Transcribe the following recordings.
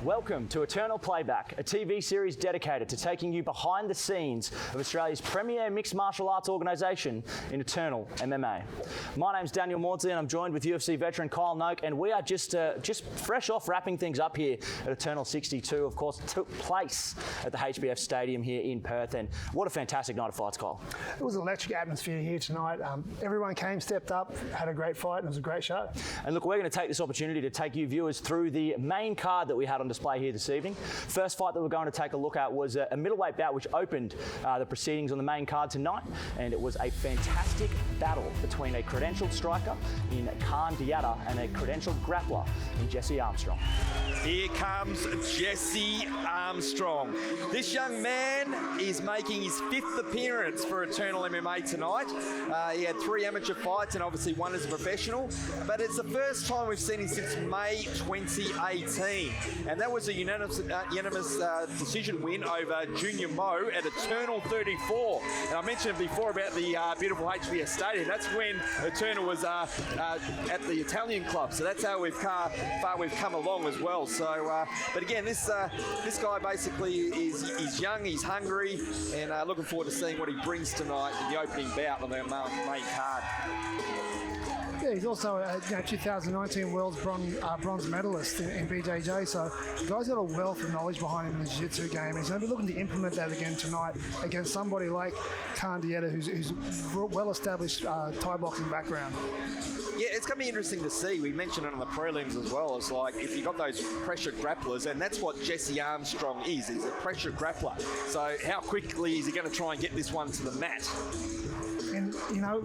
Welcome to Eternal Playback, a TV series dedicated to taking you behind the scenes of Australia's premier mixed martial arts organisation in Eternal MMA. My name's Daniel Maudsley and I'm joined with UFC veteran Kyle Noak, and we are just fresh off wrapping things up here at Eternal 62. Of course, it took place at the HBF Stadium here in Perth, and what a fantastic night of fights, Kyle. It was an electric atmosphere here tonight. Everyone came, stepped up, had a great fight, and it was a great show. And look, we're going to take this opportunity to take you viewers through the main card that we had on display here this evening. First fight that we're going to take a look at was a middleweight bout which opened the proceedings on the main card tonight, and it was a fantastic battle between a credentialed striker in Khan Diatta and a credentialed grappler in Jesse Armstrong. Here comes Jesse Armstrong. This young man is making his 5th appearance for Eternal MMA tonight. He had 3 amateur fights and obviously 1 as a professional, but it's the first time we've seen him since May 2018, and that was a unanimous decision win over Junior Mo at Eternal 34. And I mentioned before about the beautiful HBS Stadium. That's when Eternal was at the Italian club, so that's how far we've come along as well. So, but again, this guy basically is young, he's hungry, and looking forward to seeing what he brings tonight in the opening bout on the main card. Yeah, he's also a 2019 World's bronze medalist in BJJ, so the guy's got a wealth of knowledge behind him in the jiu-jitsu game. He's going to be looking to implement that again tonight against somebody like Khan Diatta, who's well-established Thai boxing background. Yeah, it's going to be interesting to see. We mentioned it on the prelims as well. It's like if you've got those pressure grapplers, and that's what Jesse Armstrong is. He's a pressure grappler. So how quickly is he going to try and get this one to the mat? And,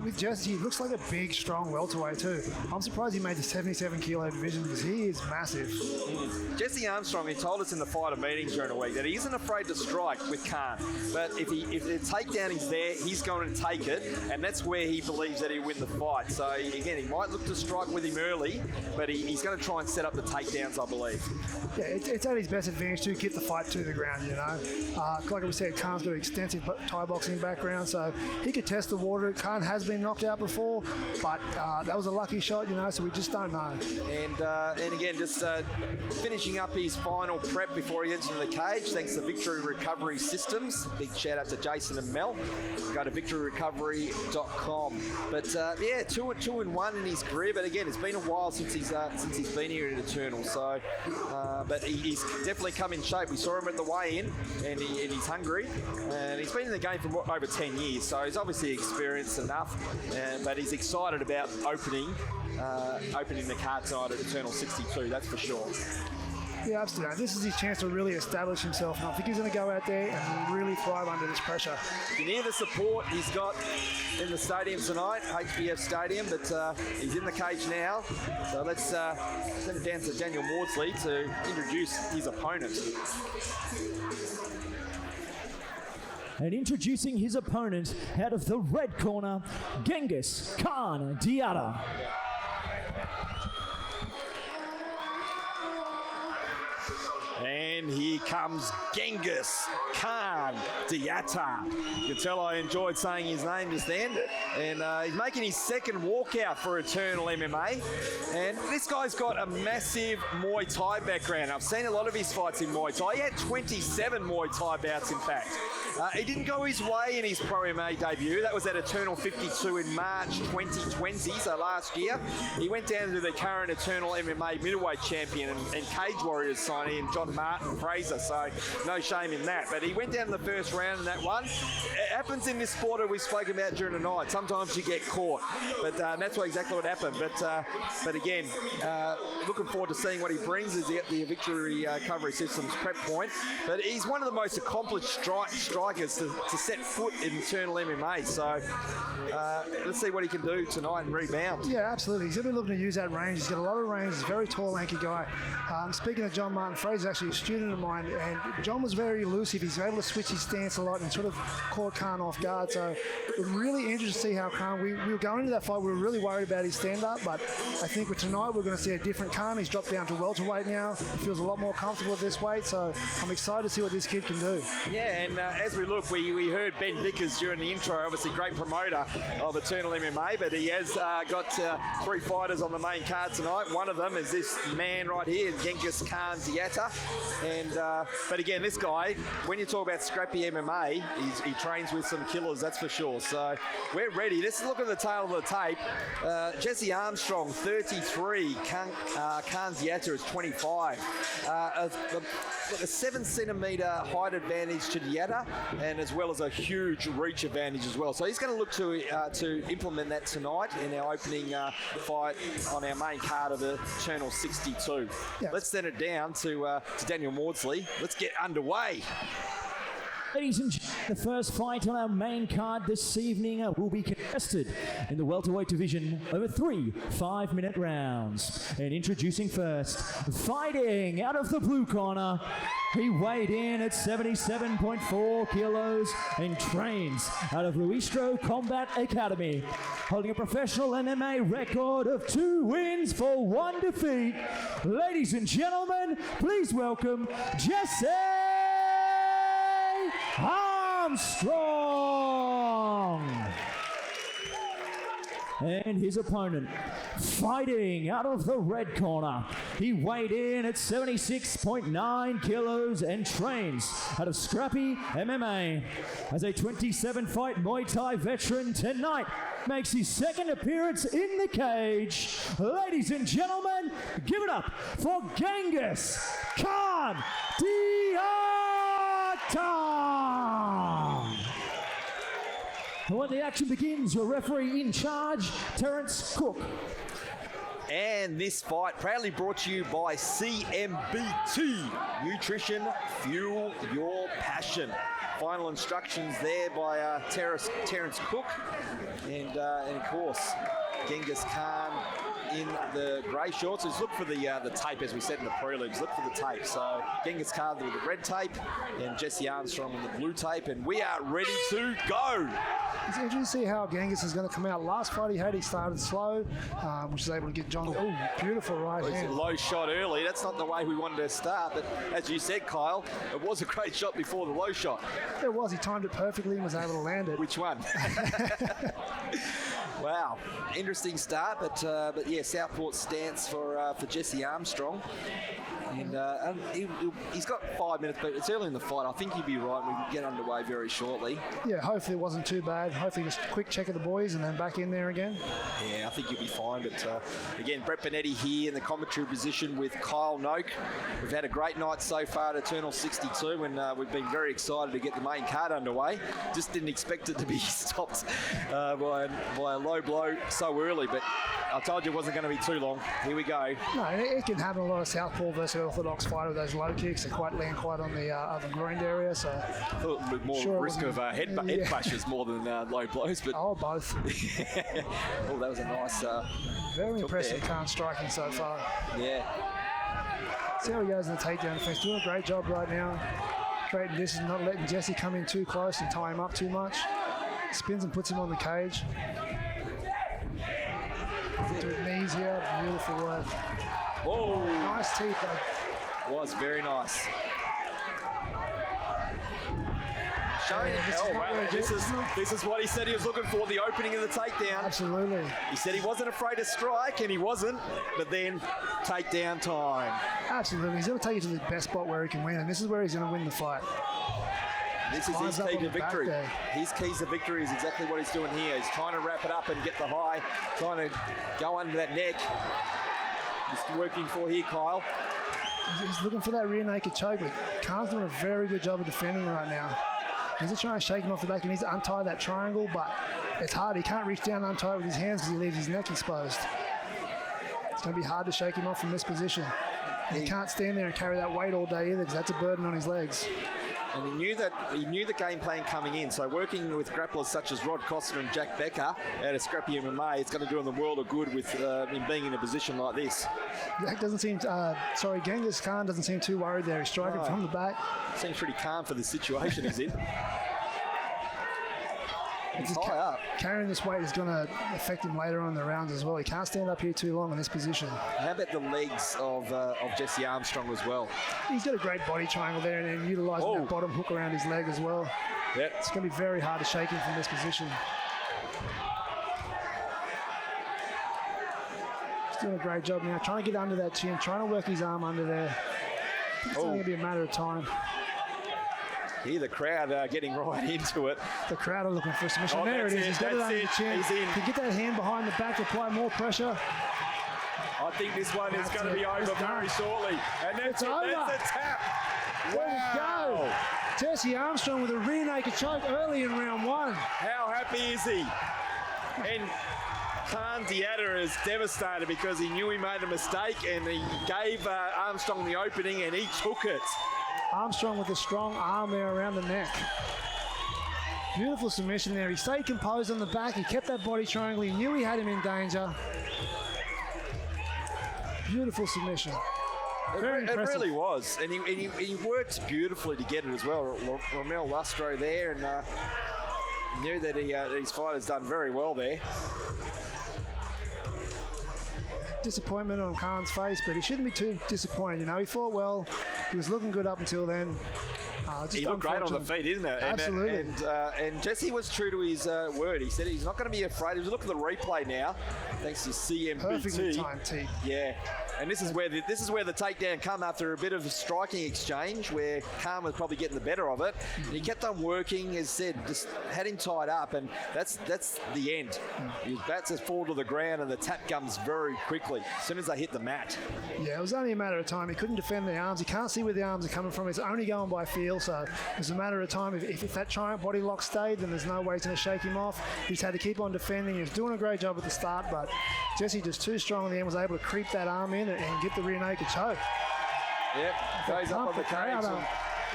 with Jesse, he looks like a big, strong welterweight too. I'm surprised he made the 77-kilo division because he is massive. Jesse Armstrong, he told us in the fighter meetings during the week that he isn't afraid to strike with Khan. But if the takedown is there, he's going to take it, and that's where he believes that he'll win the fight. So, again, he might look to strike with him early, but he's going to try and set up the takedowns, I believe. Yeah, it's at his best advantage to get the fight to the ground, Like we said, Khan's got an extensive Thai boxing background, so he could test the water. Khan has been knocked out before, but that was a lucky shot, so we just don't know. And again, just finishing up his final prep before he gets into the cage, thanks to Victory Recovery Systems. Big shout out to Jason and Mel. Go to victoryrecovery.com. But 2-1 in his career. But again, it's been a while since he's been here at Eternal. So, but he's definitely come in shape. We saw him at the weigh-in, and he's hungry. And he's been in the game for over 10 years, so he's obviously experienced enough. But he's excited about opening the card tonight at Eternal 62. That's for sure. Yeah, absolutely. This is his chance to really establish himself, and I think he's going to go out there and really thrive under this pressure. You can hear the support he's got in the stadium tonight, HBF Stadium, but he's in the cage now. So let's send it down to Daniel Maudsley to introduce his opponent. And introducing his opponent out of the red corner, Genghis Khan Diatta. And here comes Genghis Khan Diatta. You can tell I enjoyed saying his name just then. And he's making his 2nd walkout for Eternal MMA. And this guy's got a massive Muay Thai background. I've seen a lot of his fights in Muay Thai. He had 27 Muay Thai bouts, in fact. He didn't go his way in his Pro MMA debut. That was at Eternal 52 in March 2020, so last year. He went down to the current Eternal MMA middleweight champion and Cage Warriors signee, John Martin Fraser, so no shame in that. But he went down in the first round in that one. It happens in this sport that we spoke about during the night. Sometimes you get caught, but that's exactly what happened. But again, looking forward to seeing what he brings as the Victory Recovery Systems prep point. But he's one of the most accomplished strikers to set foot in Eternal MMA. So let's see what he can do tonight and rebound. Yeah, absolutely. He's going to be looking to use that range. He's got a lot of range. He's a very tall, lanky guy. Speaking of John Martin Fraser, actually a student student of mine, and John was very elusive. He's able to switch his stance a lot and sort of caught Khan off guard. So we're really interested to see how Khan, we were going into that fight, we were really worried about his stand-up, but I think with tonight we're going to see a different Khan. He's dropped down to welterweight now. He feels a lot more comfortable at this weight, so I'm excited to see what this kid can do. Yeah, and as we look, we heard Ben Vickers during the intro, obviously great promoter of Eternal MMA, but he has got 3 fighters on the main card tonight. One of them is this man right here, Genghis Khan Diatta. And but again, this guy, when you talk about scrappy MMA, he trains with some killers, that's for sure. So we're ready. Let's look at the tail of the tape. Jesse Armstrong, 33. Khan Diatta is 25. A 7 centimetre height advantage to Diatta, and as well as a huge reach advantage as well. So he's going to look to implement that tonight in our opening fight on our main card of the Eternal 62. Yes. Let's send it down to Daniel Maudsley. Let's get underway. Ladies and gentlemen, the first fight on our main card this evening will be contested in the welterweight division over 3 5-minute rounds. And introducing first, fighting out of the blue corner, he weighed in at 77.4 kilos and trains out of Astro Combat Academy, holding a professional MMA record of 2 wins for 1 defeat. Ladies and gentlemen, please welcome Jesse Armstrong. And his opponent, fighting out of the red corner, he weighed in at 76.9 kilos and trains out of Scrappy MMA. As a 27-fight Muay Thai veteran, tonight makes his 2nd appearance in the cage. Ladies and gentlemen, give it up for Genghis Khan Diatta. And when the action begins, your referee in charge, Terence Cook. And this fight proudly brought to you by CMBT. Nutrition, fuel your passion. Final instructions there by Terence Cook. And of course, Genghis Khan in the grey shorts. Just look for the tape, as we said in the prelims. Look for the tape. So Genghis Khan with the red tape and Jesse Armstrong with the blue tape. And we are ready to go. It's interesting to see how Genghis is going to come out. Last fight he started slow, which is able to get John. Oh, beautiful right hand. A low shot early. That's not the way we wanted to start. But as you said, Kyle, it was a great shot before the low shot. It was. He timed it perfectly and was able to land it. Which one? Wow, interesting start, but yeah, Southport stance for Jesse Armstrong. And he's got 5 minutes, but it's early in the fight. I think he'd be right. We can get underway very shortly. Yeah, hopefully it wasn't too bad. Hopefully just a quick check of the boys and then back in there again. Yeah, I think you'll be fine. But again, Brett Benetti here in the commentary position with Kyle Noak. We've had a great night so far at Eternal 62, and we've been very excited to get the main card underway. Just didn't expect it to be stopped by a low blow so early, but I told you it wasn't going to be too long. Here we go. No, it can happen a lot of Southpaw versus Orthodox fight with those low kicks. They land quite on the groined area, so... I thought a bit more risk of head bashes more than low blows, but... Oh, both. Oh, that was a nice... Very impressive Khan striking so far. Yeah. See how he goes in the takedown defense. Doing a great job right now. Creating distance, not letting Jesse come in too close and tie him up too much. Spins and puts him on the cage. Doing knees here, beautiful work. Whoa! Nice teeth, though. Was very nice. Showing this is what he said he was looking for, the opening of the takedown. Absolutely. He said he wasn't afraid to strike, and he wasn't, but then takedown time. Absolutely. He's going to take it to the best spot where he can win, and this is where he's going to win the fight. This is his key to victory. His keys to victory is exactly what he's doing here. He's trying to wrap it up and get the high, trying to go under that neck. Just working for here, Kyle. He's looking for that rear naked choke, but Khan's doing a very good job of defending right now. He's just trying to shake him off the back. He needs to untie that triangle, but it's hard. He can't reach down and untie it with his hands because he leaves his neck exposed. It's going to be hard to shake him off from this position. And he can't stand there and carry that weight all day either because that's a burden on his legs. And he knew the game plan coming in. So working with grapplers such as Rod Costa and Jack Becker out of Scrappy MMA, it's going to do him the world of good with him being in a position like this. Jack doesn't seem, Genghis Khan doesn't seem too worried there. He's striking from the back. Seems pretty calm for the situation he's in. He's high up. Carrying this weight is going to affect him later on in the rounds as well. He can't stand up here too long in this position. How about the legs of Jesse Armstrong as well? He's got a great body triangle there and then utilising that bottom hook around his leg as well. Yep. It's going to be very hard to shake him from this position. He's doing a great job now, trying to get under that chin, trying to work his arm under there. It's only going to be a matter of time. Here the crowd getting right into it. The crowd are looking for a submission. There it is. He's got it under the chin. He's in. He can get that hand behind the back to apply more pressure. I think this one is going to be over very shortly. And that's over. That's a tap. There we go. Jesse Armstrong with a rear naked choke early in round one. How happy is he? And Khan Diatta is devastated because he knew he made a mistake and he gave Armstrong the opening and he took it. Armstrong with a strong arm there around the neck. Beautiful submission there. He stayed composed on the back. He kept that body triangle. He knew he had him in danger. Beautiful submission. Very impressive. It really was. And he worked beautifully to get it as well. Romel Lustro there and knew that his fighter's done very well there. Disappointment on Khan's face, but he shouldn't be too disappointed. You know, he fought well. He was looking good up until then. He looked great on the feet, isn't it? Absolutely. And Jesse was true to his word. He said he's not going to be afraid. He's looking at the replay now, thanks to CMBT. Perfectly timed, T. Yeah. And this is where the takedown come after a bit of a striking exchange where Khan was probably getting the better of it. And he kept on working, as said, just had him tied up, and that's the end. His bats just fall to the ground, and the tap comes very quickly as soon as they hit the mat. Yeah, it was only a matter of time. He couldn't defend the arms. He can't see where the arms are coming from. It's only going by feel, so it was a matter of time. If that triumph body lock stayed, then there's no way he's going to shake him off. He's had to keep on defending. He was doing a great job at the start, but Jesse just too strong in the end, was able to creep that arm in and get the rear naked choke. Yep, goes up on the cage.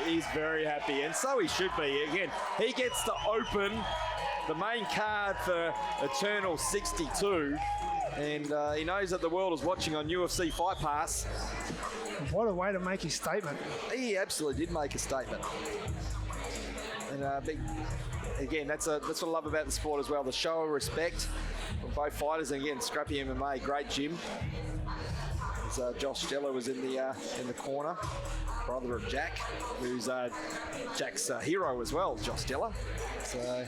He's very happy, and so he should be. Again, he gets to open the main card for Eternal 62, and he knows that the world is watching on UFC Fight Pass. What a way to make his statement. He absolutely did make a statement. And again, that's what I love about the sport as well, the show of respect from both fighters. And again, Scrappy MMA, great gym. As Josh Stella was in the corner, brother of Jack, who's Jack's hero as well, Josh Stella. So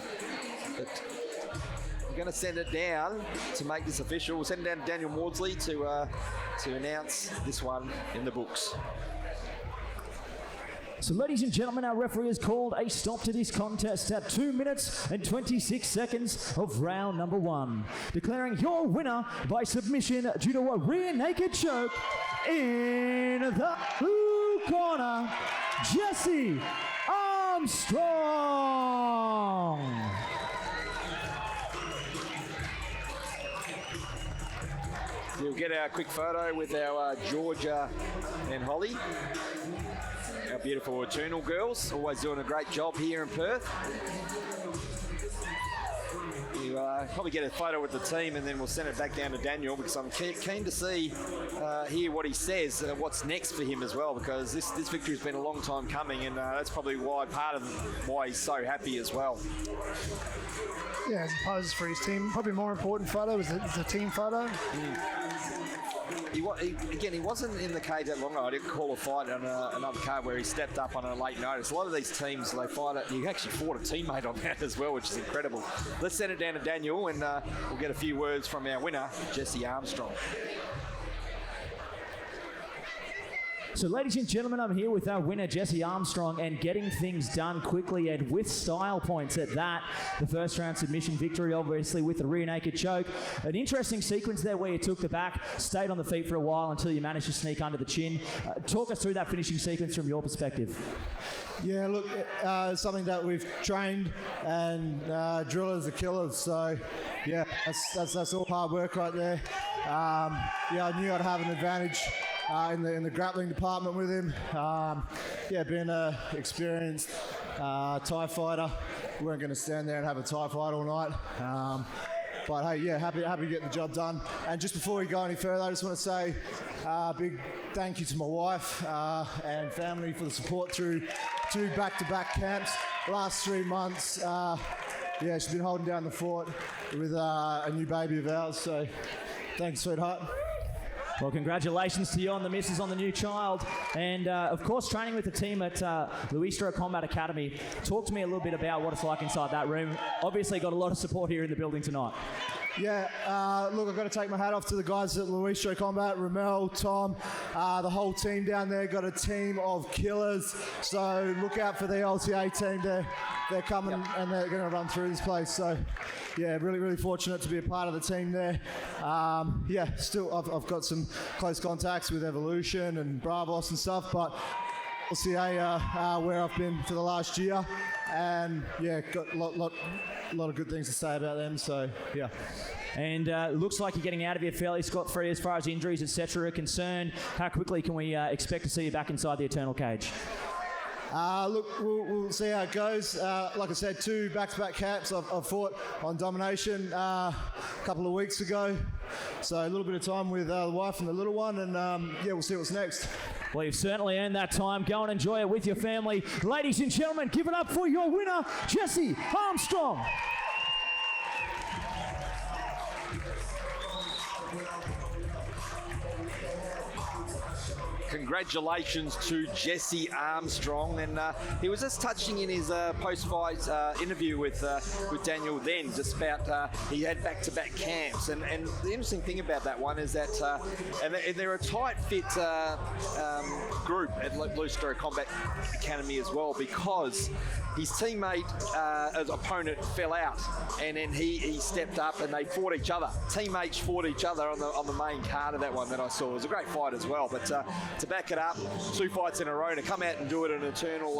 we're going to send it down to make this official. We'll send it down to Daniel Maudsley to announce this one in the books. So ladies and gentlemen, our referee has called a stop to this contest at 2 minutes and 26 seconds of round number one, declaring your winner by submission due to a rear naked choke in the blue corner, Jesse Armstrong. We'll get our quick photo with our Georgia and Holly. Our beautiful Eternal girls, always doing a great job here in Perth. We'll probably get a photo with the team and then we'll send it back down to Daniel, because I'm keen to see, hear what he says, what's next for him as well, because this victory's been a long time coming, and that's probably part of why he's so happy as well. Yeah, as he poses for his team, probably more important photo is the team photo. He wasn't in the cage that long ago. I didn't call a fight on another card where he stepped up on a late notice. A lot of these teams, they fight it. He actually fought a teammate on that as well, which is incredible. Let's send it down to Daniel, and we'll get a few words from our winner, Jesse Armstrong. So ladies and gentlemen, I'm here with our winner, Jesse Armstrong, and getting things done quickly and with style points at that. The first round submission victory, obviously, with the rear naked choke. An interesting sequence there where you took the back, stayed on the feet for a while until you managed to sneak under the chin. Talk us through that finishing sequence from your perspective. Yeah, look, it's something that we've trained and drillers are killers. So, yeah, that's all hard work right there. I knew I'd have an advantage in the grappling department with him. Being an experienced Thai fighter, we weren't going to stand there and have a Thai fight all night. But hey, happy to get the job done. And just before we go any further, I just want to say a big thank you to my wife and family for the support through 2 back-to-back camps. Last 3 months, she's been holding down the fort with a new baby of ours. So thanks, sweetheart. Well, congratulations to you on the missus on the new child. And, of course, training with the team at Astro Combat Academy. Talk to me a little bit about what it's like inside that room. Obviously got a lot of support here in the building tonight. Look, I've got to take my hat off to the guys at Astro Combat, Ramel, Tom, the whole team down there. Got a team of killers. So look out for the LTA team. They're coming and they're going to run through this place. So, really, really fortunate to be a part of the team there. Still, I've got some close contacts with Evolution and Bravos and stuff, but we'll see where I've been for the last year. And, got a lot of good things to say about them. So, And looks like you're getting out of here fairly scot-free as far as injuries, etc. are concerned. How quickly can we expect to see you back inside the Eternal Cage? We'll see how it goes. Like I said, 2 back-to-back caps. I've fought on Domination a couple of weeks ago. So a little bit of time with the wife and the little one, and we'll see what's next. Well, you've certainly earned that time. Go and enjoy it with your family. Ladies and gentlemen, give it up for your winner, Jesse Armstrong. Congratulations to Jesse Armstrong, and he was just touching in his post-fight interview with Daniel then, just about he had back-to-back camps, and the interesting thing about that one is that and they're a tight-fit group at Astro Combat Academy as well, because his teammate, his opponent, fell out, and then he stepped up and they fought each other. Teammates fought each other on the main card of that one that I saw. It was a great fight as well, but to back it up, 2 fights in a row, to come out and do it in Eternal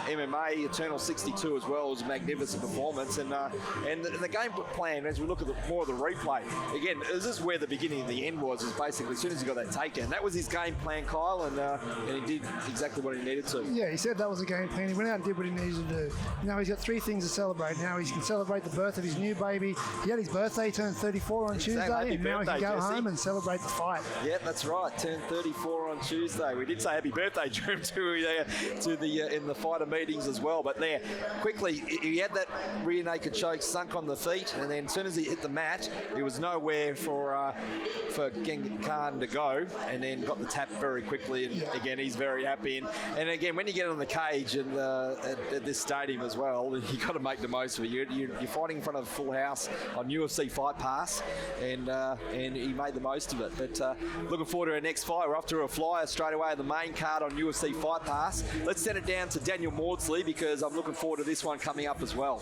MMA, Eternal 62 as well, was a magnificent performance. And the game plan, as we look at more of the replay, again, this is where the beginning and the end was basically as soon as he got that takedown. That was his game plan, Kyle, and he did exactly what he needed to. Yeah, he said that was the game plan. He went out and did what he needed to do. Now he's got 3 things to celebrate. Now he can celebrate the birth of his new baby. He had his birthday, turned 34 on Tuesday, and now he can go home and celebrate the fight. Yeah, that's right. Turned 34 on Tuesday. We did say happy birthday to him in the fighter meetings as well. But there, quickly, he had that rear naked choke sunk on the feet, and then as soon as he hit the mat, it was nowhere for Genghis Khan to go, and then got the tap very quickly. And again, he's very happy. And again, when you get on the cage and at this stadium as well, you got to make the most of it. You're fighting in front of a full house on UFC Fight Pass, and he made the most of it. But looking forward to our next fight. We're off to a flyer straight away on the main card on UFC Fight Pass. Let's send it down to Daniel Maudsley, because I'm looking forward to this one coming up as well.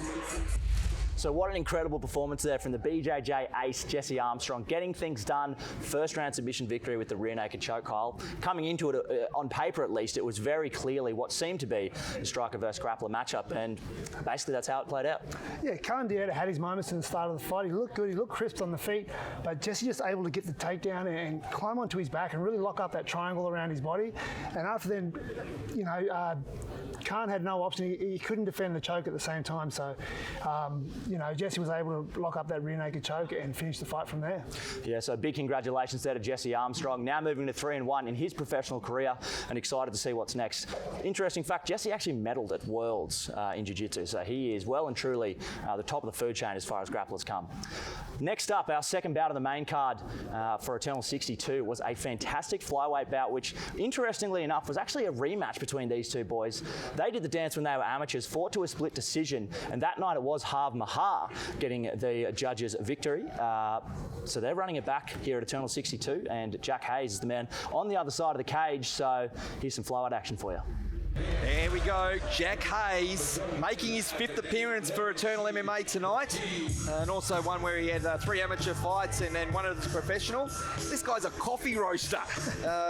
So what an incredible performance there from the BJJ ace, Jesse Armstrong, getting things done. First round submission victory with the rear naked choke, Kyle. Coming into it, on paper at least, it was very clearly what seemed to be a striker versus grappler matchup, and basically that's how it played out. Yeah, Khan Dieta had his moments in the start of the fight. He looked good, he looked crisp on the feet, but Jesse just able to get the takedown and climb onto his back and really lock up that triangle around his body. And after then, Khan had no option. He couldn't defend the choke at the same time, so Jesse was able to lock up that rear naked choke and finish the fight from there. Yeah, so big congratulations there to Jesse Armstrong. Now moving to 3-1 in his professional career, and excited to see what's next. Interesting fact, Jesse actually medalled at Worlds in Jiu-Jitsu, so he is well and truly the top of the food chain as far as grapplers come. Next up, our second bout of the main card for Eternal 62 was a fantastic flyweight bout, which interestingly enough was actually a rematch between these two boys. They did the dance when they were amateurs, fought to a split decision, and that night it was Harve getting the judges' victory. So they're running it back here at Eternal 62, and Jack Hayes is the man on the other side of the cage, so here's some flyweight action for you. There we go, Jack Hayes making his 5th appearance for Eternal MMA tonight, and also one where he had 3 amateur fights and then one of the professional. This guy's a coffee roaster,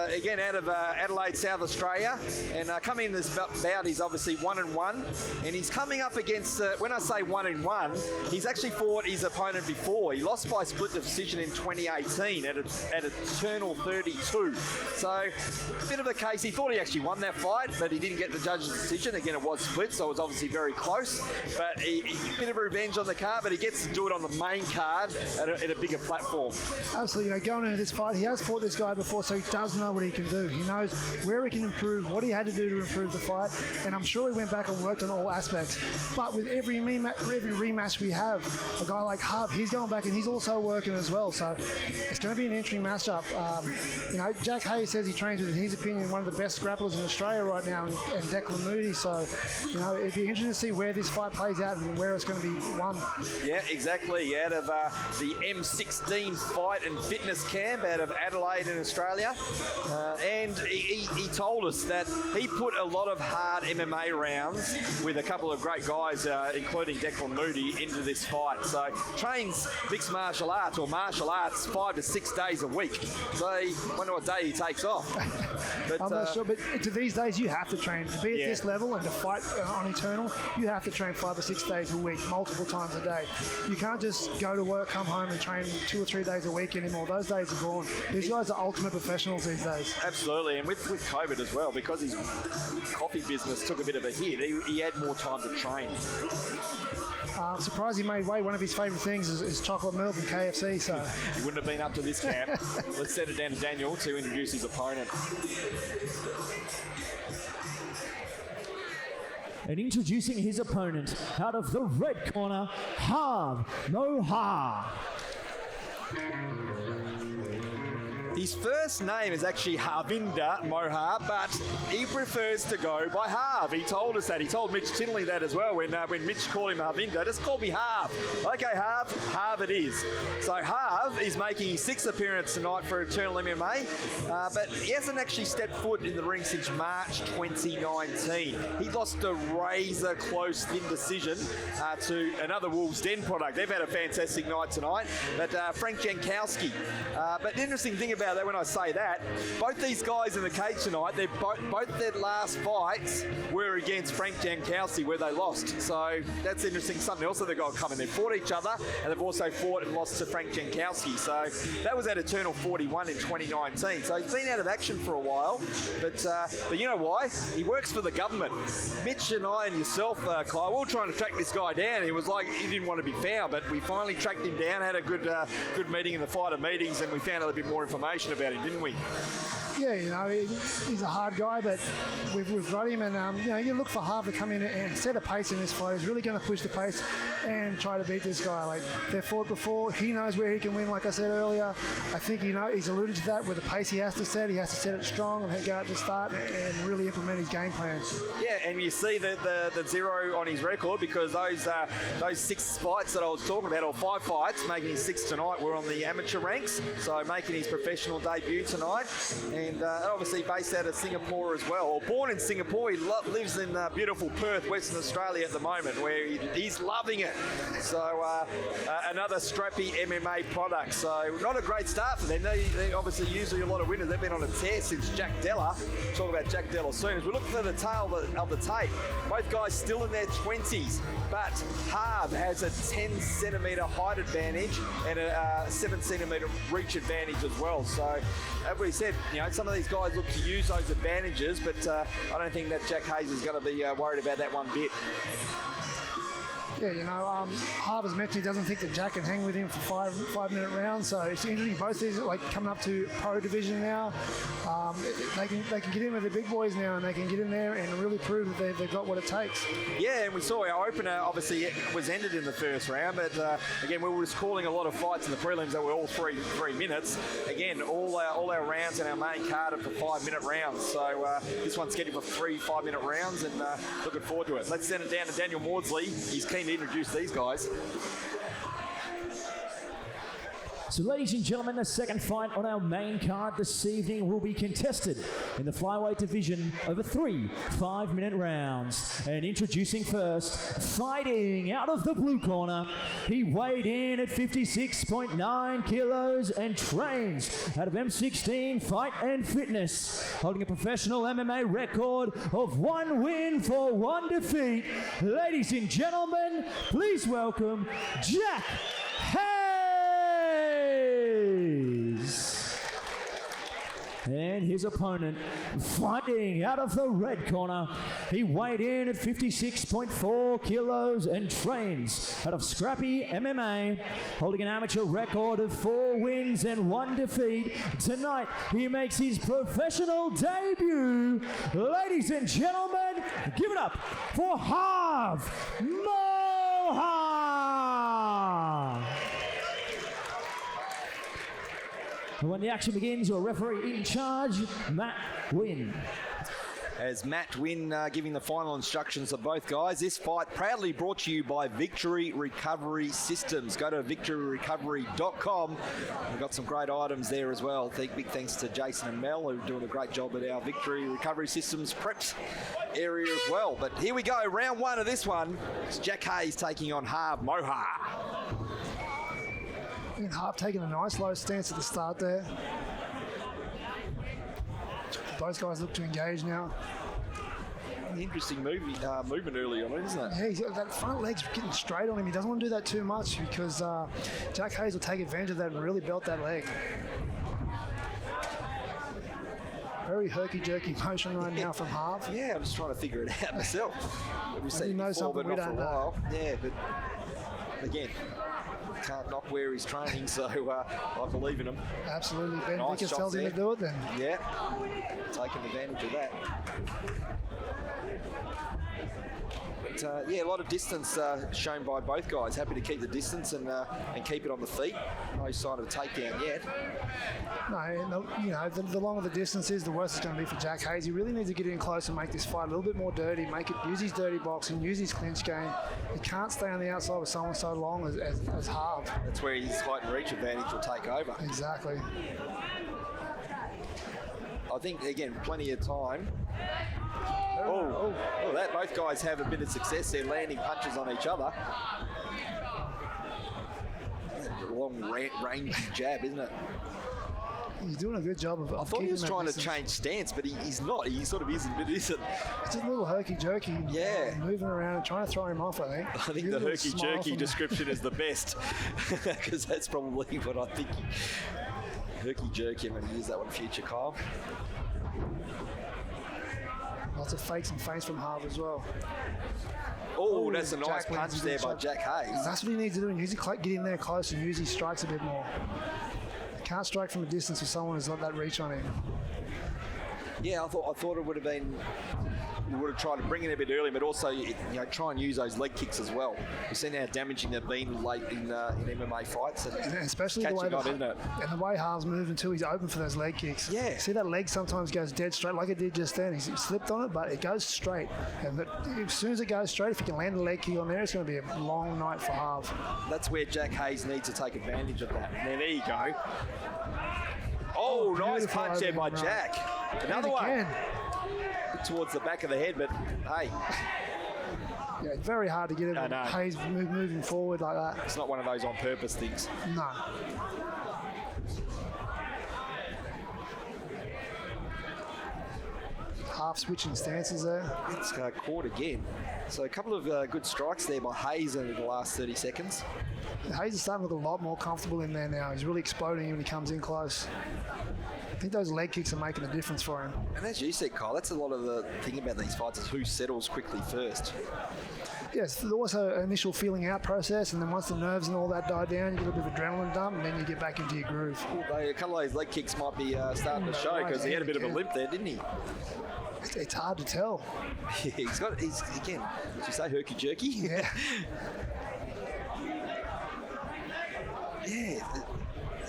again out of Adelaide, South Australia, and coming in this bout he's obviously 1-1, and he's coming up against, when I say 1-1, he's actually fought his opponent before. He lost by split decision in 2018 at Eternal 32, so a bit of a case. He thought he actually won that fight, but he didn't get the judge's decision. Again, it was split, so it was obviously very close. But a bit of revenge on the card, but he gets to do it on the main card at a bigger platform. Absolutely. Going into this fight, he has fought this guy before, so he does know what he can do. He knows where he can improve, what he had to do to improve the fight, and I'm sure he went back and worked on all aspects. But with every rematch we have, a guy like Harve, he's going back and he's also working as well. So it's going to be an interesting matchup. Jack Hayes says he trains with, in his opinion, one of the best grapplers in Australia right now, and Declan Moody. So, it'd be interesting to see where this fight plays out and where it's going to be won. Yeah, exactly. Out of the M16 fight and fitness camp out of Adelaide in Australia. And he told us that he put a lot of hard MMA rounds with a couple of great guys, including Declan Moody, into this fight. So trains mixed martial arts or martial arts 5 to 6 days a week. So I wonder what day he takes off. But, I'm not sure, but to these days you have to train. To be at this level and to fight on Eternal, you have to train 5 or 6 days a week, multiple times a day. You can't just go to work, come home and train 2 or 3 days a week anymore. Those days are gone. These guys are ultimate professionals these days. Absolutely, and with COVID as well, because his coffee business took a bit of a hit, he had more time to train. I'm surprised he made weight. One of his favourite things is chocolate milk and KFC. So he wouldn't have been up to this camp. Let's send it down to Daniel to introduce his opponent. And introducing his opponent, out of the red corner, Harve Mohawk. His first name is actually Harvinder Mohawk, but he prefers to go by Harve. He told us that. He told Mitch Tinley that as well when Mitch called him Harvinder. Just call me Harve. Okay, Harve it is. So Harve is making his 6th appearance tonight for Eternal MMA, but he hasn't actually stepped foot in the ring since March 2019. He lost a razor close thin decision to another Wolves Den product. They've had a fantastic night tonight, but Frank Jankowski. But the interesting thing about that, when I say that, both these guys in the cage tonight, both their last fights were against Frank Jankowski, where they lost. So that's interesting. Something else that they've got coming. They've fought each other, and they've also fought and lost to Frank Jankowski. So that was at Eternal 41 in 2019. So he's been out of action for a while, but you know why? He works for the government. Mitch and I and yourself, Kyle, we were trying to track this guy down. He was like, he didn't want to be found, but we finally tracked him down, had a good meeting in the fighter meetings, and we found out a bit more information about him, didn't we? Yeah, he's a hard guy, but we've got him, and you look for Harve to come in and set a pace in this fight. He's really going to push the pace and try to beat this guy. Like, they've fought before. He knows where he can win, like I said earlier. I think he's alluded to that with the pace he has to set. He has to set it strong and go out to start and really implement his game plan. Yeah, and you see the 0 on his record, because those 6 fights that I was talking about, or 5 fights, making his 6 tonight, were on the amateur ranks. So making his professional debut tonight. And obviously based out of Singapore as well, or born in Singapore. He lives in beautiful Perth, Western Australia at the moment, where he's loving it. So another strappy MMA product. So not a great start for them. They obviously usually a lot of winners. They've been on a tear since Jack Della. Talk about Jack Della soon. As we look for the tail of the tape, both guys still in their 20s, but Harve has a 10 centimetre height advantage and a 7 centimetre reach advantage as well. So as we said, some of these guys look to use those advantages, but I don't think that Jack Hayes is going to be worried about that one bit. Yeah, Harve has mentioned he doesn't think that Jack can hang with him for 5-minute rounds. So it's interesting. Both these are coming up to pro division now. They can get in with the big boys now, and they can get in there and really prove that they've got what it takes. Yeah, and we saw our opener obviously was ended in the first round, but again, we were just calling a lot of fights in the prelims that were all 3 minutes. Again, all our rounds in our main card are for 5-minute rounds. So this one's scheduled for 3 5-minute rounds, and looking forward to it. Let's send it down to Daniel Maudsley. He's keen to introduce these guys. So ladies and gentlemen, the second fight on our main card this evening will be contested in the flyweight division over 3 5-minute rounds. And introducing first, fighting out of the blue corner, he weighed in at 56.9 kilos and trains out of M16 Fight and Fitness, holding a professional MMA record of 1 win for 1 defeat. Ladies and gentlemen, please welcome Jack Hayes. And his opponent, fighting out of the red corner, he weighed in at 56.4 kilos and trains out of Scrappy MMA, holding an amateur record of 4 wins and 1 defeat. Tonight, he makes his professional debut. Ladies and gentlemen, give it up for Harve Mohawk. And when the action begins, your referee in charge, Matt Wynn. As Matt Wynn giving the final instructions of both guys. This fight proudly brought to you by Victory Recovery Systems. Go to victoryrecovery.com. We've got some great items there as well. Big thanks to Jason and Mel, who are doing a great job at our Victory Recovery Systems preps area as well. But here we go, round 1 of this one. It's Jack Hayes taking on Harve Mohawk. And Harve taking a nice low stance at the start there. Both guys look to engage now. Interesting movement early on, isn't it? Yeah, he's got that front leg's getting straight on him. He doesn't want to do that too much because Jack Hayes will take advantage of that and really belt that leg. Very herky-jerky motion right now from Harve. Yeah, I'm just trying to figure it out myself. We've Maybe know something we don't know. Yeah, but again, can't knock where he's training, so I believe in him. Absolutely. Ben Nice Vickers shots tells him there. to do it then. Yeah, taking advantage of that. But yeah, a lot of distance shown by both guys. Happy to keep the distance and keep it on the feet. No sign of a takedown yet. No, you know, the longer the distance is, the worse it's going to be for Jack Hayes. He really needs to get in close and make this fight a little bit more dirty, use his dirty boxing, use his clinch game. He can't stay on the outside with someone so long as Harve. That's where his height and reach advantage will take over. Exactly. I think, again, plenty of time. Oh, that both guys have a bit of success there, landing punches on each other. Long range jab, isn't it? He's doing a good job of I thought he was keeping that trying distance. to change stance, but he's not. He sort of isn't, but isn't. It's just a little herky-jerky. Yeah. Moving around and trying to throw him off, I think. I think Give the a little smile herky-jerky from- description is the best, because that's probably what I think. Herky-jerky, I'm going to use that one future, Kyle. Lots of fakes and feints from Harve as well. Oh, that's a nice Jack punch wins there the by shot. Jack Hayes. That's what he needs to do. He needs to get in there close and use his strikes a bit more. Can't strike from a distance with someone who's got that reach on him. Yeah, I thought it would have been. We would have tried to bring it a bit early, but also try and use those leg kicks as well. We've seen how damaging they've been late in MMA fights, and especially the catch way a guy, isn't it? and the way Harve's moving too, he's open for those leg kicks. Yeah. See that leg sometimes goes dead straight, like it did just then. He slipped on it, but it goes straight. And as soon as it goes straight, if he can land a leg kick on there, it's going to be a long night for Harve. That's where Jack Hayes needs to take advantage of that. And there you go. Oh, nice beautiful punch there by overhand Jack. right. Another And one. again. Towards the back of the head, but hey, Yeah, it's very hard to get it. I know. Hayes moving forward like that. it's not one of those on purpose things. No. Half switching stances there. It's caught again. So a couple of good strikes there by Hayes in the last 30 seconds. Hayes is starting to look a lot more comfortable in there now. He's really exploding when he comes in close. I think those leg kicks are making a difference for him. And as you said, Kyle, that's a lot of the thing about these fights is who settles quickly first. Yes, there's also an initial feeling out process, and then once the nerves and all that die down, you get a bit of adrenaline dump, and then you get back into your groove. A couple of those leg kicks might be starting to show because he had a bit of a limp there, didn't he? It's hard to tell. Yeah, he's again, did you say herky-jerky? Yeah. Yeah,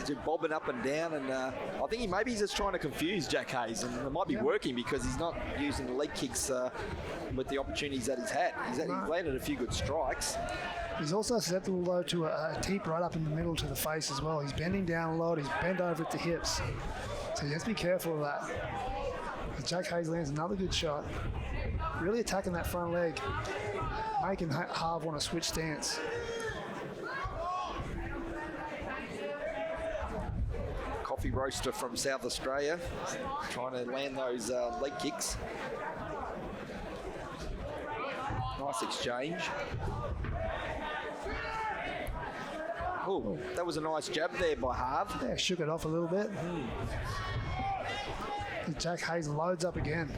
just bobbing up and down, and I think he's just trying to confuse Jack Hayes, and it might be working because he's not using the leg kicks with the opportunities that he's had. He's landed a few good strikes. He's also susceptible, though, to a teep right up in the middle to the face as well. He's bending down a lot. He's bent over at the hips. So you have to be careful of that. But Jack Hayes lands another good shot. Really attacking that front leg, making Harve want to switch stance. Coffee roaster from South Australia, trying to land those leg kicks. Nice exchange. Oh, that was a nice jab there by Harve. Yeah, shook it off a little bit. And Jack Hayes loads up again.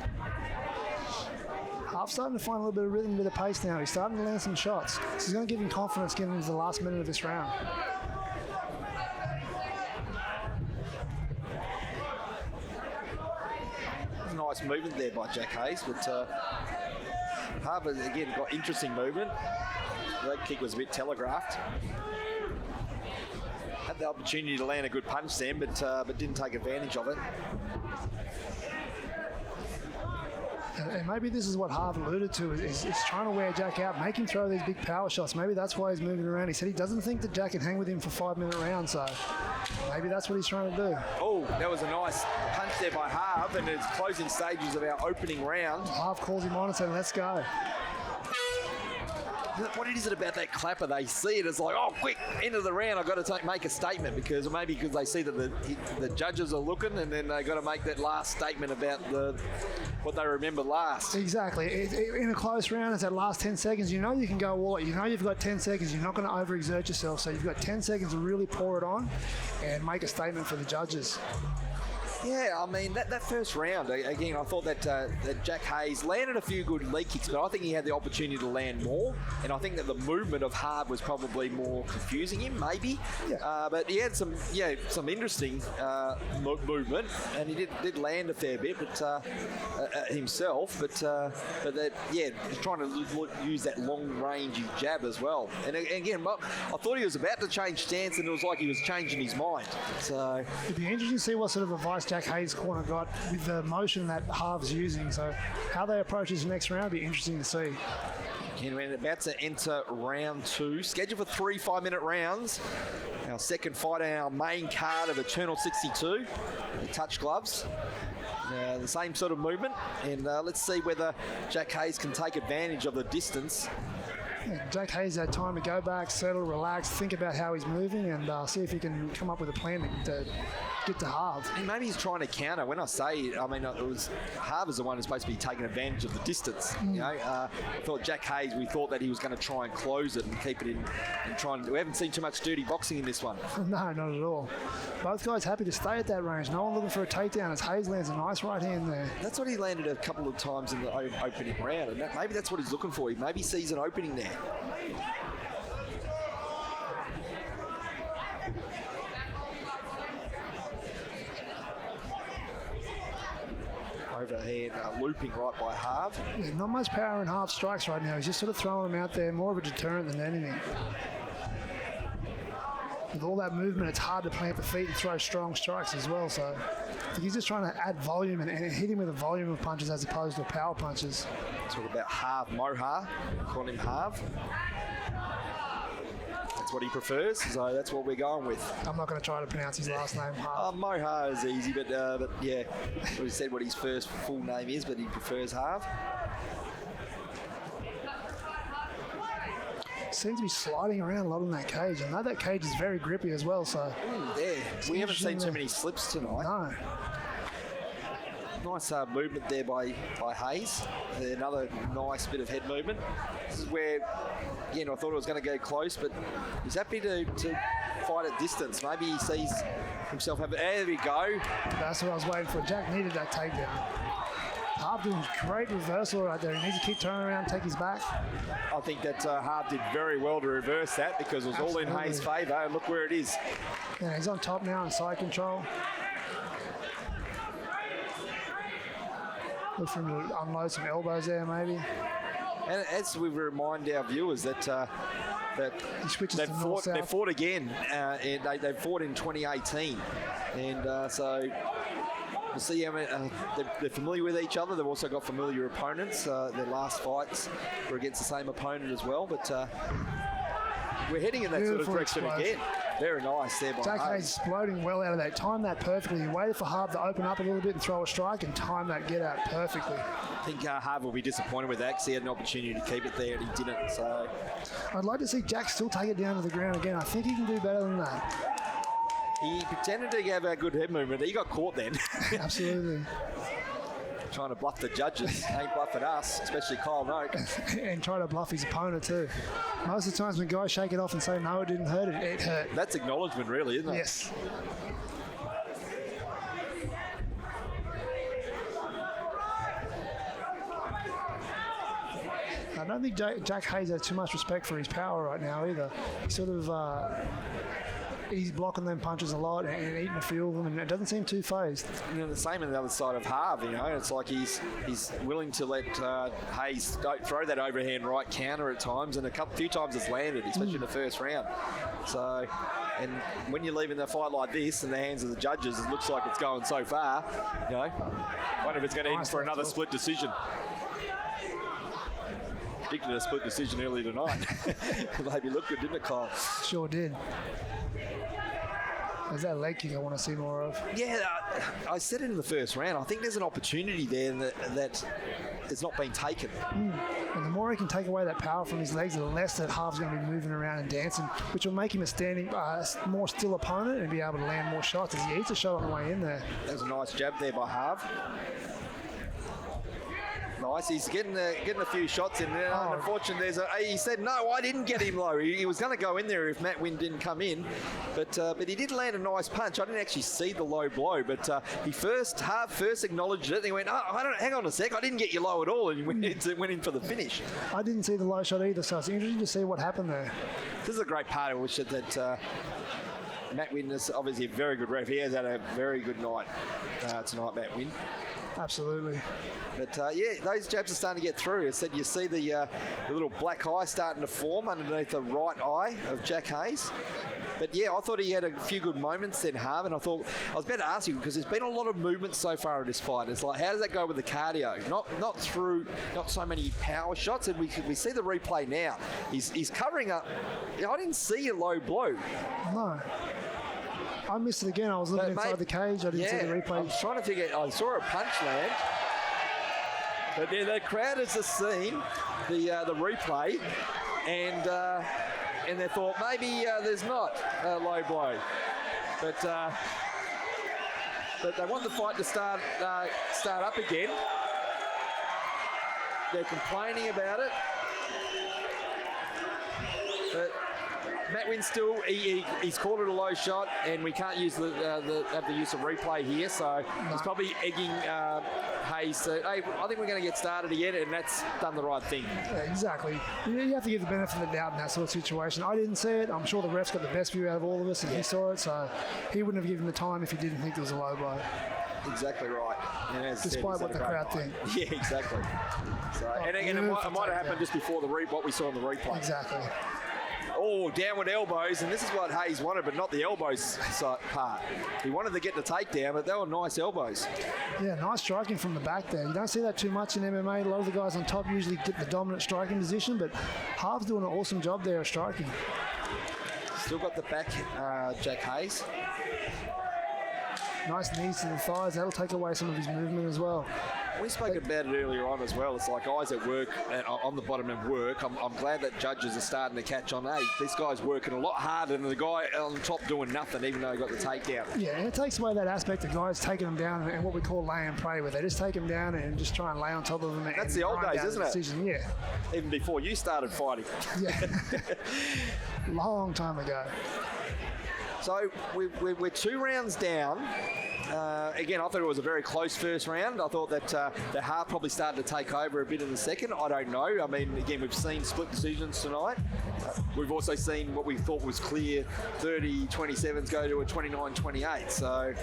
Harve's starting to find a little bit of rhythm, a bit of pace now. He's starting to land some shots. So he's going to give him confidence getting into the last minute of this round. Nice movement there by Jack Hayes, but Harve again got interesting movement. The leg kick was a bit telegraphed. Had the opportunity to land a good punch then, but didn't take advantage of it. And maybe this is what Harve alluded to, is trying to wear Jack out, make him throw these big power shots. Maybe that's why he's moving around. He said he doesn't think that Jack can hang with him for 5-minute rounds, so maybe that's what he's trying to do. Oh, that was a nice punch there by Harve, and it's closing stages of our opening round. Harve calls him on and says, let's go. What is it about that clapper? They see it as like, oh, quick, end of the round, I've got to make a statement, because they see that the judges are looking, and then they've got to make that last statement about what they remember last. Exactly. In a close round, it's that last 10 seconds. You know you can go all out. You know you've got 10 seconds. You're not going to overexert yourself, so you've got 10 seconds to really pour it on and make a statement for the judges. Yeah, I mean, that first round, again, I thought that Jack Hayes landed a few good leg kicks, but I think he had the opportunity to land more, and I think that the movement of Harve was probably more confusing him, maybe. Yeah. But he had some interesting movement, and he did land a fair bit, but himself, but he's trying to use that long-range jab as well. And again, I thought he was about to change stance, and it was like he was changing his mind. So it'd be interesting to see what sort of advice Jack Hayes' corner got with the motion that Harve's using. So how they approach his next round would be interesting to see. And we're about to enter round 2, scheduled for 3 5-minute rounds. Our second fight on our main card of Eternal 62, the touch gloves. The same sort of movement, and let's see whether Jack Hayes can take advantage of the distance. Yeah, Jack Hayes had time to go back, settle, relax, think about how he's moving, and see if he can come up with a plan to get to Harve. And maybe he's trying to counter. When I say, Harve is the one who's supposed to be taking advantage of the distance. You know, I thought Jack Hayes, we thought that he was going to try and close it and keep it in, and we haven't seen too much dirty boxing in this one. No, not at all. Both guys happy to stay at that range. No one looking for a takedown as Hayes lands a nice right hand there. That's what he landed a couple of times in the opening round, and maybe that's what he's looking for. He maybe sees an opening there. Overhead looping right by Harve. Yeah, not much power in Harve strikes right now. He's just sort of throwing them out there, more of a deterrent than anything. With all that movement, it's hard to plant the feet and throw strong strikes as well. So I think he's just trying to add volume and hit him with a volume of punches as opposed to power punches. Talk about Harve Mohawk, calling him Harve. That's what he prefers, so that's what we're going with. I'm not going to try to pronounce his last name. Mohawk is easy, but yeah, we said what his first full name is, but he prefers Harve. Seems to be sliding around a lot in that cage. I know that cage is very grippy as well, so... We haven't seen too many slips tonight. No. Nice movement there by Hayes. Another nice bit of head movement. This is where, again, I thought it was going to go close, but he's happy to fight at distance. Maybe he sees himself have... There we go. That's what I was waiting for. Jack needed that takedown. Harve doing great reversal right there. He needs to keep turning around and take his back. I think that Harve did very well to reverse that because it was all in Hayes' favour, and look where it is. Yeah, he's on top now in side control. Look for him to unload some elbows there, maybe. And as we remind our viewers that He switches they've to fought, north-south. again, and they fought in 2018, and so we'll see how they're familiar with each other. They've also got familiar opponents. Their last fights were against the same opponent as well, but we're heading in that sort of Beautiful direction explosion. again. Very nice there by Jack Harve. Hayes exploding well out of that. Timed that perfectly. He waited for Harve to open up a little bit and throw a strike and time that get out perfectly. I think Harve will be disappointed with that because he had an opportunity to keep it there and he didn't. So I'd like to see Jack still take it down to the ground again. I think he can do better than that. he pretended to have a good head movement. He got caught then. Absolutely. Trying to bluff the judges. Ain't bluffing us, especially Kyle Noak. And try to bluff his opponent too. Most of the times when guys shake it off and say, no, it didn't hurt, it hurt. That's acknowledgement, really, isn't it? Yes. I don't think Jack Hayes has too much respect for his power right now either. He sort of, he's blocking them punches a lot and eating a few of them, and it doesn't seem too phased. You know, the same on the other side of Harve, you know. It's like he's willing to let Hayes throw that overhand right counter at times, and few times it's landed, especially in the first round. So, and when you're leaving the fight like this in the hands of the judges, it looks like it's going so far, you know. Wonder if it's going to end for another split decision. Predicted a split decision earlier tonight. Maybe looked good, didn't it, Kyle? Sure did. There's that leg kick I want to see more of. Yeah, I said it in the first round. I think there's an opportunity there that it's not being taken. And the more he can take away that power from his legs, the less that Harve's going to be moving around and dancing, which will make him a standing, more still opponent and be able to land more shots as he eats a shot on the way in there. That was a nice jab there by Harve. Nice, he's getting a few shots in there. Oh. Unfortunately, he said, no, I didn't get him low. He was going to go in there if Matt Wynn didn't come in. But he did land a nice punch. I didn't actually see the low blow, but Harve first acknowledged it. And he went, hang on a sec, I didn't get you low at all. And he went in for the finish. I didn't see the low shot either, so it's interesting to see what happened there. This is a great part of it that Matt Wynn is obviously a very good ref. He has had a very good night tonight, Matt Wynn. Absolutely. But yeah, those jabs are starting to get through. I said you see the little black eye starting to form underneath the right eye of Jack Hayes. But yeah, I thought he had a few good moments then, Harve, and I thought I was about to ask you because there's been a lot of movement so far in this fight. It's like, how does that go with the cardio? Not so many power shots, and we see the replay now. He's covering up. I didn't see a low blow. No. I missed it again. I was looking inside the cage. I didn't see the replay. I was trying to figure out. I saw a punch land. But yeah, the crowd has just seen the replay, and they thought maybe there's not a low blow, but they want the fight to start up again. They're complaining about it, but Matt Wynn still, he's called it a low shot, and we can't use have the use of replay here, so he's probably egging Hayes to, hey, I think we're going to get started again, and that's done the right thing. Yeah, exactly. You have to give the benefit of the doubt in that sort of situation. I didn't see it. I'm sure the ref's got the best view out of all of us, and he saw it, so he wouldn't have given the time if he didn't think there was a low blow. Exactly right. And as Despite what the crowd think. Yeah, exactly. So, and it might have happened just before what we saw in the replay. Exactly. Oh, downward elbows, and this is what Hayes wanted, but not the elbows part. He wanted to get the takedown, but they were nice elbows. Yeah, nice striking from the back there. You don't see that too much in MMA. A lot of the guys on top usually get the dominant striking position, but Harve's doing an awesome job there of striking. Still got the back, Jack Hayes. Nice knees to the thighs. That'll take away some of his movement as well. We spoke about it earlier on as well. It's like guys at work, on the bottom of work. I'm glad that judges are starting to catch on. Hey, this guy's working a lot harder than the guy on the top doing nothing, even though he got the takedown. Yeah, and it takes away that aspect of guys taking them down and what we call lay and pray, where they just take them down and just try and lay on top of them. That's the old days, isn't it? Decision. Yeah. Even before you started fighting. Yeah. Long time ago. So we're 2 rounds down. Again, I thought it was a very close first round. I thought that Harve probably started to take over a bit in the second. I don't know. I mean, again, we've seen split decisions tonight. We've also seen what we thought was clear 30-27s go to a 29-28. So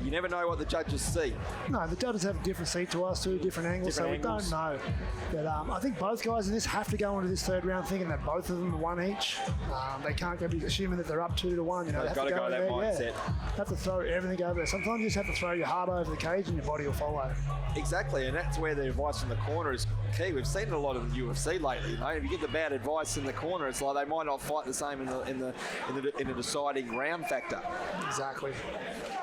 you never know what the judges see. No, the judges have a different seat to us, too, different angles, so we don't know. But I think both guys in this have to go into this third round thinking that both of them are one each. They can't go assuming that they're up 2-1. You know, they've got to go that mindset. Have to throw everything over there. Sometimes you just have to throw your heart over the cage and your body will follow. Exactly, and that's where the advice from the corner is key. We've seen it a lot of the UFC lately. You know, if you get the bad advice in the corner, it's like they might not fight the same in the deciding round factor. Exactly.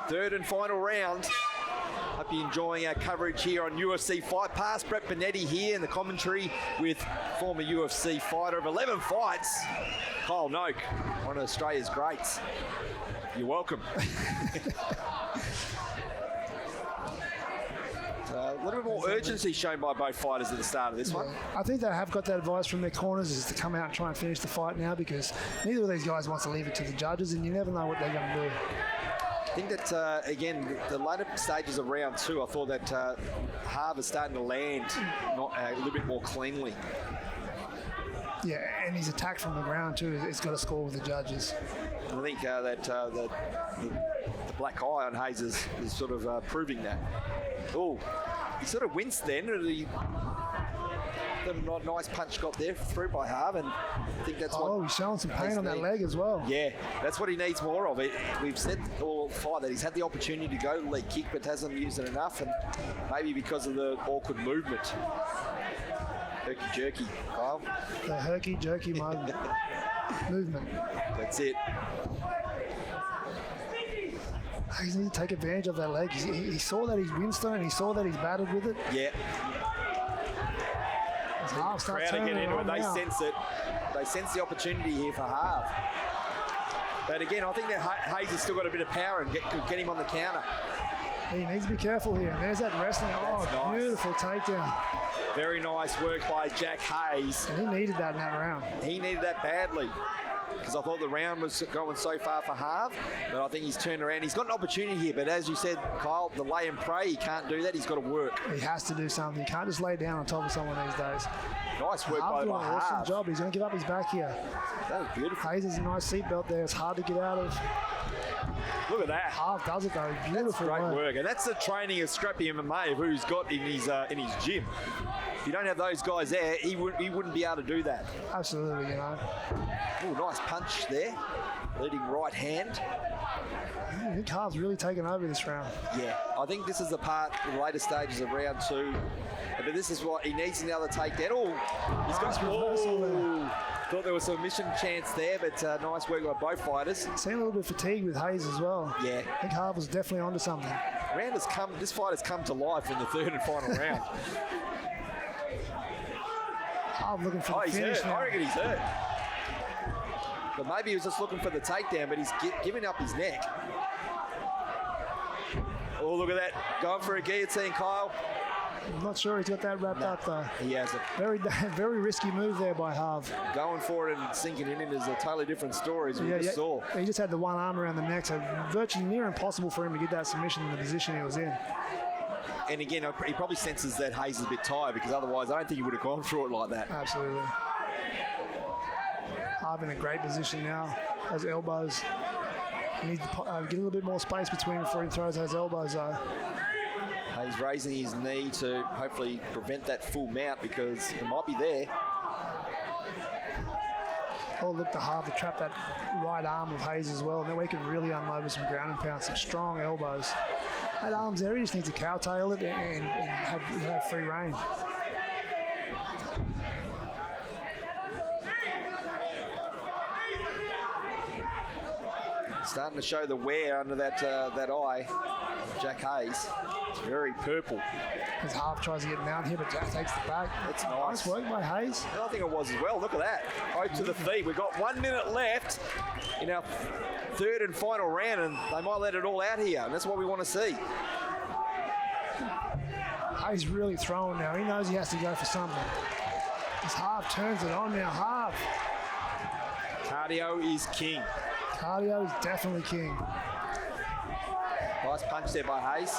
Third and final round. Hope you're enjoying our coverage here on UFC Fight Pass. Brett Benetti here in the commentary with former UFC fighter of 11 fights, Kyle Noak, one of Australia's greats. You're welcome. A little bit more urgency shown by both fighters at the start of this one. I think they have got that advice from their corners is to come out and try and finish the fight now because neither of these guys wants to leave it to the judges and you never know what they're going to do. I think that, again, the later stages of round two, I thought that Harve is starting to land a little bit more cleanly. Yeah, and his attack from the ground too, it's got to score with the judges. I think that the black eye on Hayes is sort of proving that. Oh, he sort of winced then. The nice punch got there through by Harve, and I think that's what... Oh, he's showing some pain on that leg as well. Yeah, that's what he needs more of. We've said all fight that he's had the opportunity to go leg kick, but hasn't used it enough, and maybe because of the awkward movement. Herky-jerky, Kyle. The herky-jerky movement. That's it. He needs to take advantage of that leg. He saw that he's winced and he saw that he's battered with it. Yeah. Harve starts Crowd turning get into it. They now. sense it. They sense the opportunity here for Harve. But again, I think that Hayes has still got a bit of power and get him on the counter. He needs to be careful here. And there's that wrestling. Oh, nice. Beautiful takedown. Very nice work by Jack Hayes. And he needed that in that round. He needed that badly. Because I thought the round was going so far for Harve, but I think he's turned around. He's got an opportunity here, but as you said, Kyle, the lay and pray, he can't do that. He's got to work. He has to do something. He can't just lay down on top of someone these days. Nice work Harve by doing an awesome Harve. job. He's going to give up his back here. That was beautiful. Hayes has a nice seatbelt there. It's hard to get out of. Look at that. Harve does it though. Beautiful That's great work. And that's the training of Scrappy MMA of who's got in his gym. If you don't have those guys there, he wouldn't be able to do that. Absolutely, you know. Oh, nice punch there. Leading right hand. I think Harve's really taken over this round. Yeah, I think this is the part in the later stages of round two. But this is what he needs another takedown. Oh, he's got reversal there. Thought there was a mission chance there, but nice work by both fighters. Seen a little bit fatigued with Hayes as well. Yeah. I think Harve was definitely onto something. This fight has come to life in the third and final round. Harve looking for the He's finish hurt. now. I reckon he's hurt. But maybe he was just looking for the takedown, but he's giving up his neck. Oh, look at that. Going for a guillotine, Kyle. I'm not sure he's got that wrapped up though. He hasn't. Very risky move there by Harve. Going for it and sinking in is a totally different story, as we just saw. He just had the one arm around the neck, so virtually near impossible for him to get that submission in the position he was in. And again, he probably senses that Hayes is a bit tired because otherwise I don't think he would have gone through it like that. Absolutely. Harve in a great position now. Those elbows. He needs to get a little bit more space between before he throws those elbows though. He's raising his knee to hopefully prevent that full mount because it might be there. Oh, look to Harve to trap that right arm of Hayes as well. And then we can really unload with some ground and pound, some strong elbows. That arm's there, he just needs to cowtail it and have free reign. Starting to show the wear under that eye, Jack Hayes. It's very purple. As Harve tries to get mount here, but Jack takes the back. That's nice. Nice work by Hayes. I think it was as well. Look at that. Out to the feet. We've got 1 minute left in our third and final round, and they might let it all out here, and that's what we want to see. Hayes really throwing now. He knows he has to go for something. As Harve turns it on now. Harve. Cardio is king. Cardio is definitely king. By Nice punch there by Hayes.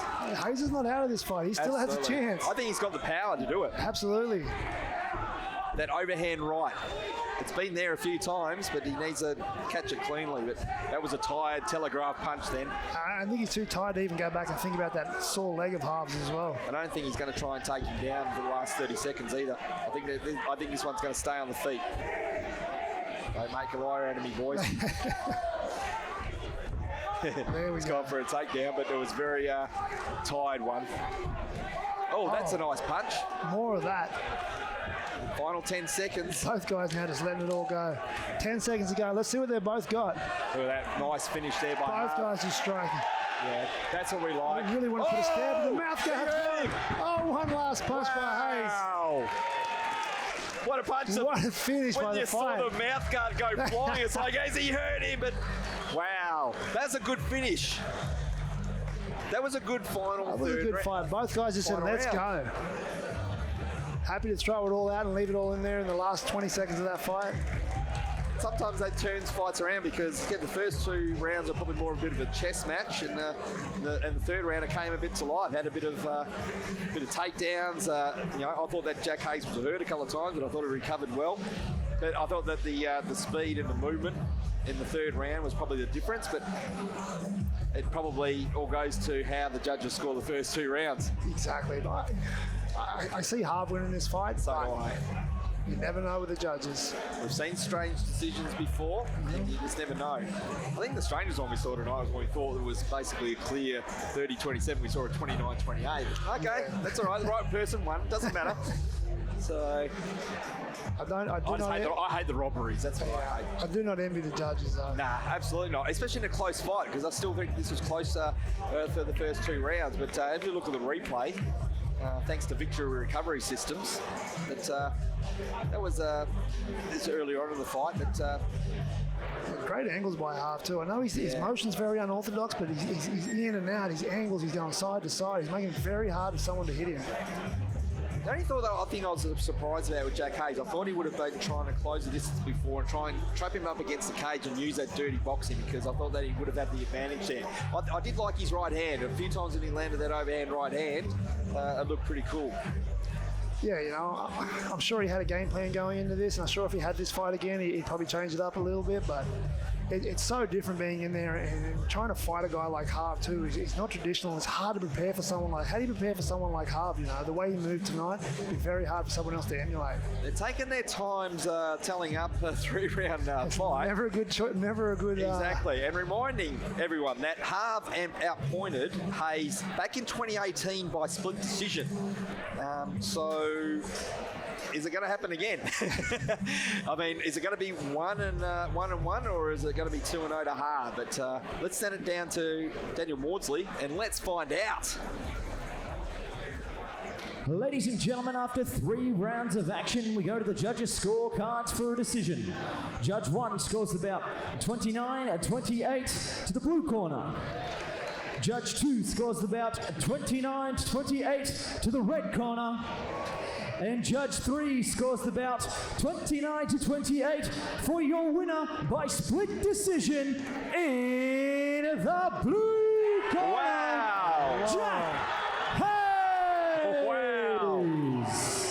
Hayes is not out of this fight. He still has a chance. I think he's got the power to do it. Absolutely. That overhand right. It's been there a few times, but he needs to catch it cleanly. But that was a tired telegraph punch then. I think he's too tired to even go back and think about that sore leg of Harve's as well. I don't think he's going to try and take him down for the last 30 seconds either. I think this one's going to stay on the feet. Don't make a liar out of me, boys. He's gone for a takedown, but it was very tired one. Oh, that's a nice punch. More of that. Final 10 seconds. Both guys now just letting it all go. 10 seconds to go. Let's see what they've both got. Look at that nice finish there by Both Harve. guys just striking. Yeah, that's what we like. I really want to put a stab in the mouth guard. Oh, one last punch by Hayes. Wow. What a punch. What a finish by the fight. When you saw the mouth guard go flying, it's like, has he hurt him? But wow, that's a good finish. That was a good final That was a good fight. Both guys just said, let's go. Happy to throw it all out and leave it all in there in the last 20 seconds of that fight. Sometimes that turns fights around because the first 2 rounds are probably more a bit of a chess match, and the third round it came a bit to life. Had a bit of takedowns. I thought that Jack Hayes was hurt a couple of times, but I thought he recovered well. But I thought that the speed and the movement in the third round was probably the difference. But it probably all goes to how the judges score the first 2 rounds. Exactly. I see Harve winning this fight. So do I. You never know with the judges. We've seen strange decisions before, and you just never know. I think the strangest one we saw tonight was when we thought it was basically a clear 30-27. We saw a 29-28. Okay, that's all right. The right person won. Doesn't matter. So I hate the robberies. That's what I hate. I do not envy the judges, though. Nah, absolutely not. Especially in a close fight, because I still think this was closer for the first 2 rounds. But if you look at the replay, thanks to victory recovery systems, that was this earlier on in the fight. But great angles by Harve too. I know his motion's very unorthodox, but he's in and out. His angles, he's going side to side. He's making it very hard for someone to hit him. The only thought that I think I was surprised about with Jack Hayes, I thought he would have been trying to close the distance before and try and trap him up against the cage and use that dirty boxing, because I thought that he would have had the advantage there. I did like his right hand. A few times when he landed that overhand right hand, it looked pretty cool. Yeah, I'm sure he had a game plan going into this, and I'm sure if he had this fight again, he'd probably change it up a little bit, but it's so different being in there and trying to fight a guy like Harve too. He's not traditional. It's hard to prepare for someone like. How do you prepare for someone like Harve? The way he moved tonight, it'd be very hard for someone else to emulate. They're taking their times telling up a 3-round fight. Never a good choice. Never a good. Exactly, and reminding everyone that Harve outpointed Hayes back in 2018 by split decision. So. Is it going to happen again? I mean, is it going to be 1-1, or is it going to be 2-0 to Harve? But let's send it down to Daniel Maudsley and let's find out. Ladies and gentlemen, after 3 rounds of action, we go to the judges' scorecards for a decision. Judge 1 scores the bout 29-28 to the blue corner. Judge 2 scores the bout 29-28 to the red corner. And Judge 3 scores the bout 29-28 for your winner by split decision in the blue corner. Wow! Jack Hayes! Wow!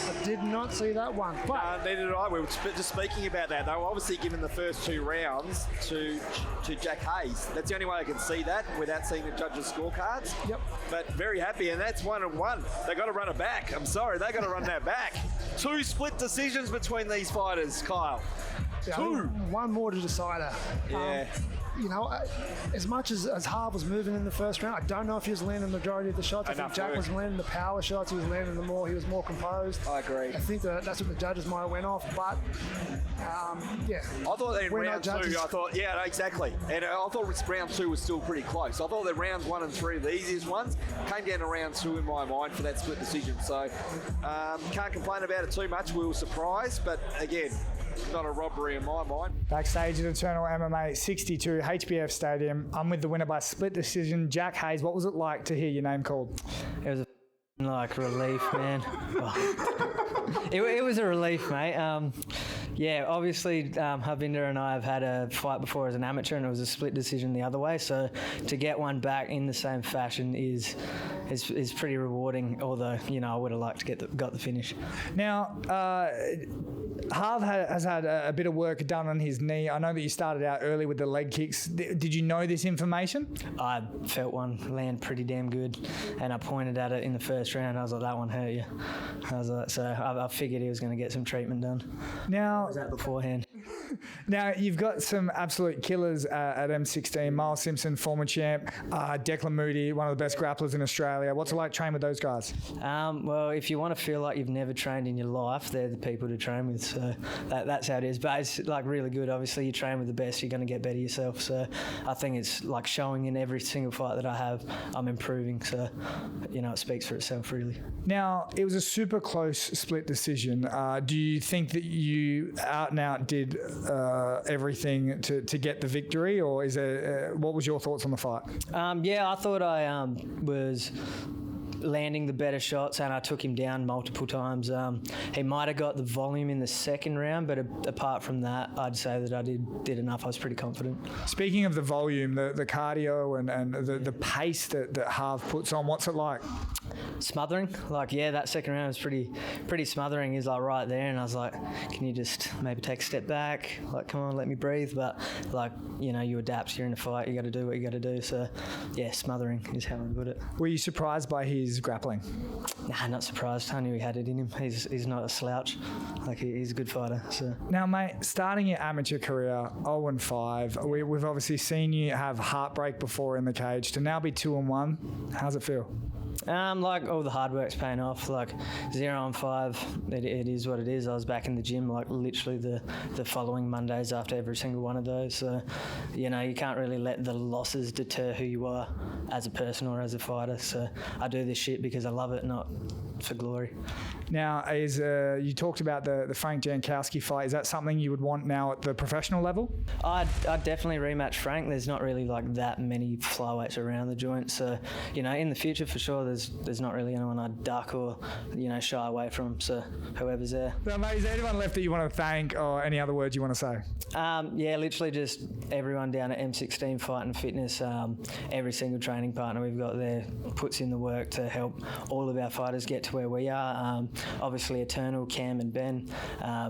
I did not see that one. But Neither did I. We were just speaking about that. They were obviously giving the first 2 rounds to Jack Hayes. That's the only way I can see that without seeing the judges' scorecards. Yep. But very happy, and that's 1-1. They got to run it back. I'm sorry, they got to run that back. 2 split decisions between these fighters, Kyle. yeah, 2. One more to decider. Yeah. As much as Harve was moving in the first round, I don't know if he was landing the majority of the shots. I think Jack was landing the power shots. He was landing he was more composed. I agree. I think that's what the judges might have went off, but yeah. I thought in We're round not 2, judges. exactly. And I thought round 2 was still pretty close. I thought that rounds 1 and 3 are the easiest ones. Came down to round 2 in my mind for that split decision. So can't complain about it too much. We were surprised, but again, not a robbery in my mind. Backstage at Eternal MMA 62 HBF Stadium, I'm with the winner by split decision, Jack Hayes. What was it like to hear your name called? It was relief, man. It was a relief, mate. Yeah, obviously, Harvinder and I have had a fight before as an amateur, and it was a split decision the other way. So to get one back in the same fashion is pretty rewarding. Although I would have liked to got the finish. Now, Harve has had a bit of work done on his knee. I know that you started out early with the leg kicks. Did you know this information? I felt one land pretty damn good, and I pointed at it in the first round. I was like, that one hurt you. I figured he was going to get some treatment done. Now, was that beforehand? Now, you've got some absolute killers at M16. Miles Simpson, former champ. Declan Moody, one of the best grapplers in Australia. What's it like training with those guys? Well, if you want to feel like you've never trained in your life, they're the people to train with. So that's how it is. But it's like really good. Obviously, you train with the best, you're going to get better yourself. So I think it's like showing in every single fight that I have, I'm improving. So, it speaks for itself, really. Now, it was a super close split decision. Do you think that you out and out did everything to get the victory, or is it? What was your thoughts on the fight? I thought I was landing the better shots, and I took him down multiple times. He might have got the volume in the second round, but apart from that, I'd say that I did enough. I was pretty confident. Speaking of the volume, the cardio and the pace that Harve puts on, what's it like? Smothering. That second round was pretty smothering. He's like right there, and I was like, can you just maybe take a step back? Like, come on, let me breathe. But you adapt. You're in a fight. You got to do what you got to do. So, yeah, smothering is how I put it. Were you surprised by his grappling? Nah, not surprised. I knew he had it in him. He's not a slouch. He's a good fighter. So now, mate, starting your amateur career 0-5, we've obviously seen you have heartbreak before in the cage. To now be 2-1, how's it feel? All the hard work's paying off. 0-5, it is what it is. I was back in the gym literally the following Mondays after every single one of those. So, you can't really let the losses deter who you are as a person or as a fighter. So I do this shit because I love it, not for glory. Now, you talked about the Frank Jankowski fight. Is that something you would want now at the professional level? I'd definitely rematch Frank. There's not really that many flyweights around the joint. So, in the future for sure, there's not really anyone I'd duck or, shy away from. So whoever's there. Now, mate, is there anyone left that you want to thank or any other words you want to say? Literally just everyone down at M16 Fight and Fitness. Every single training partner we've got there puts in the work to help all of our fighters get to where we are. Obviously Eternal, Cam and Ben,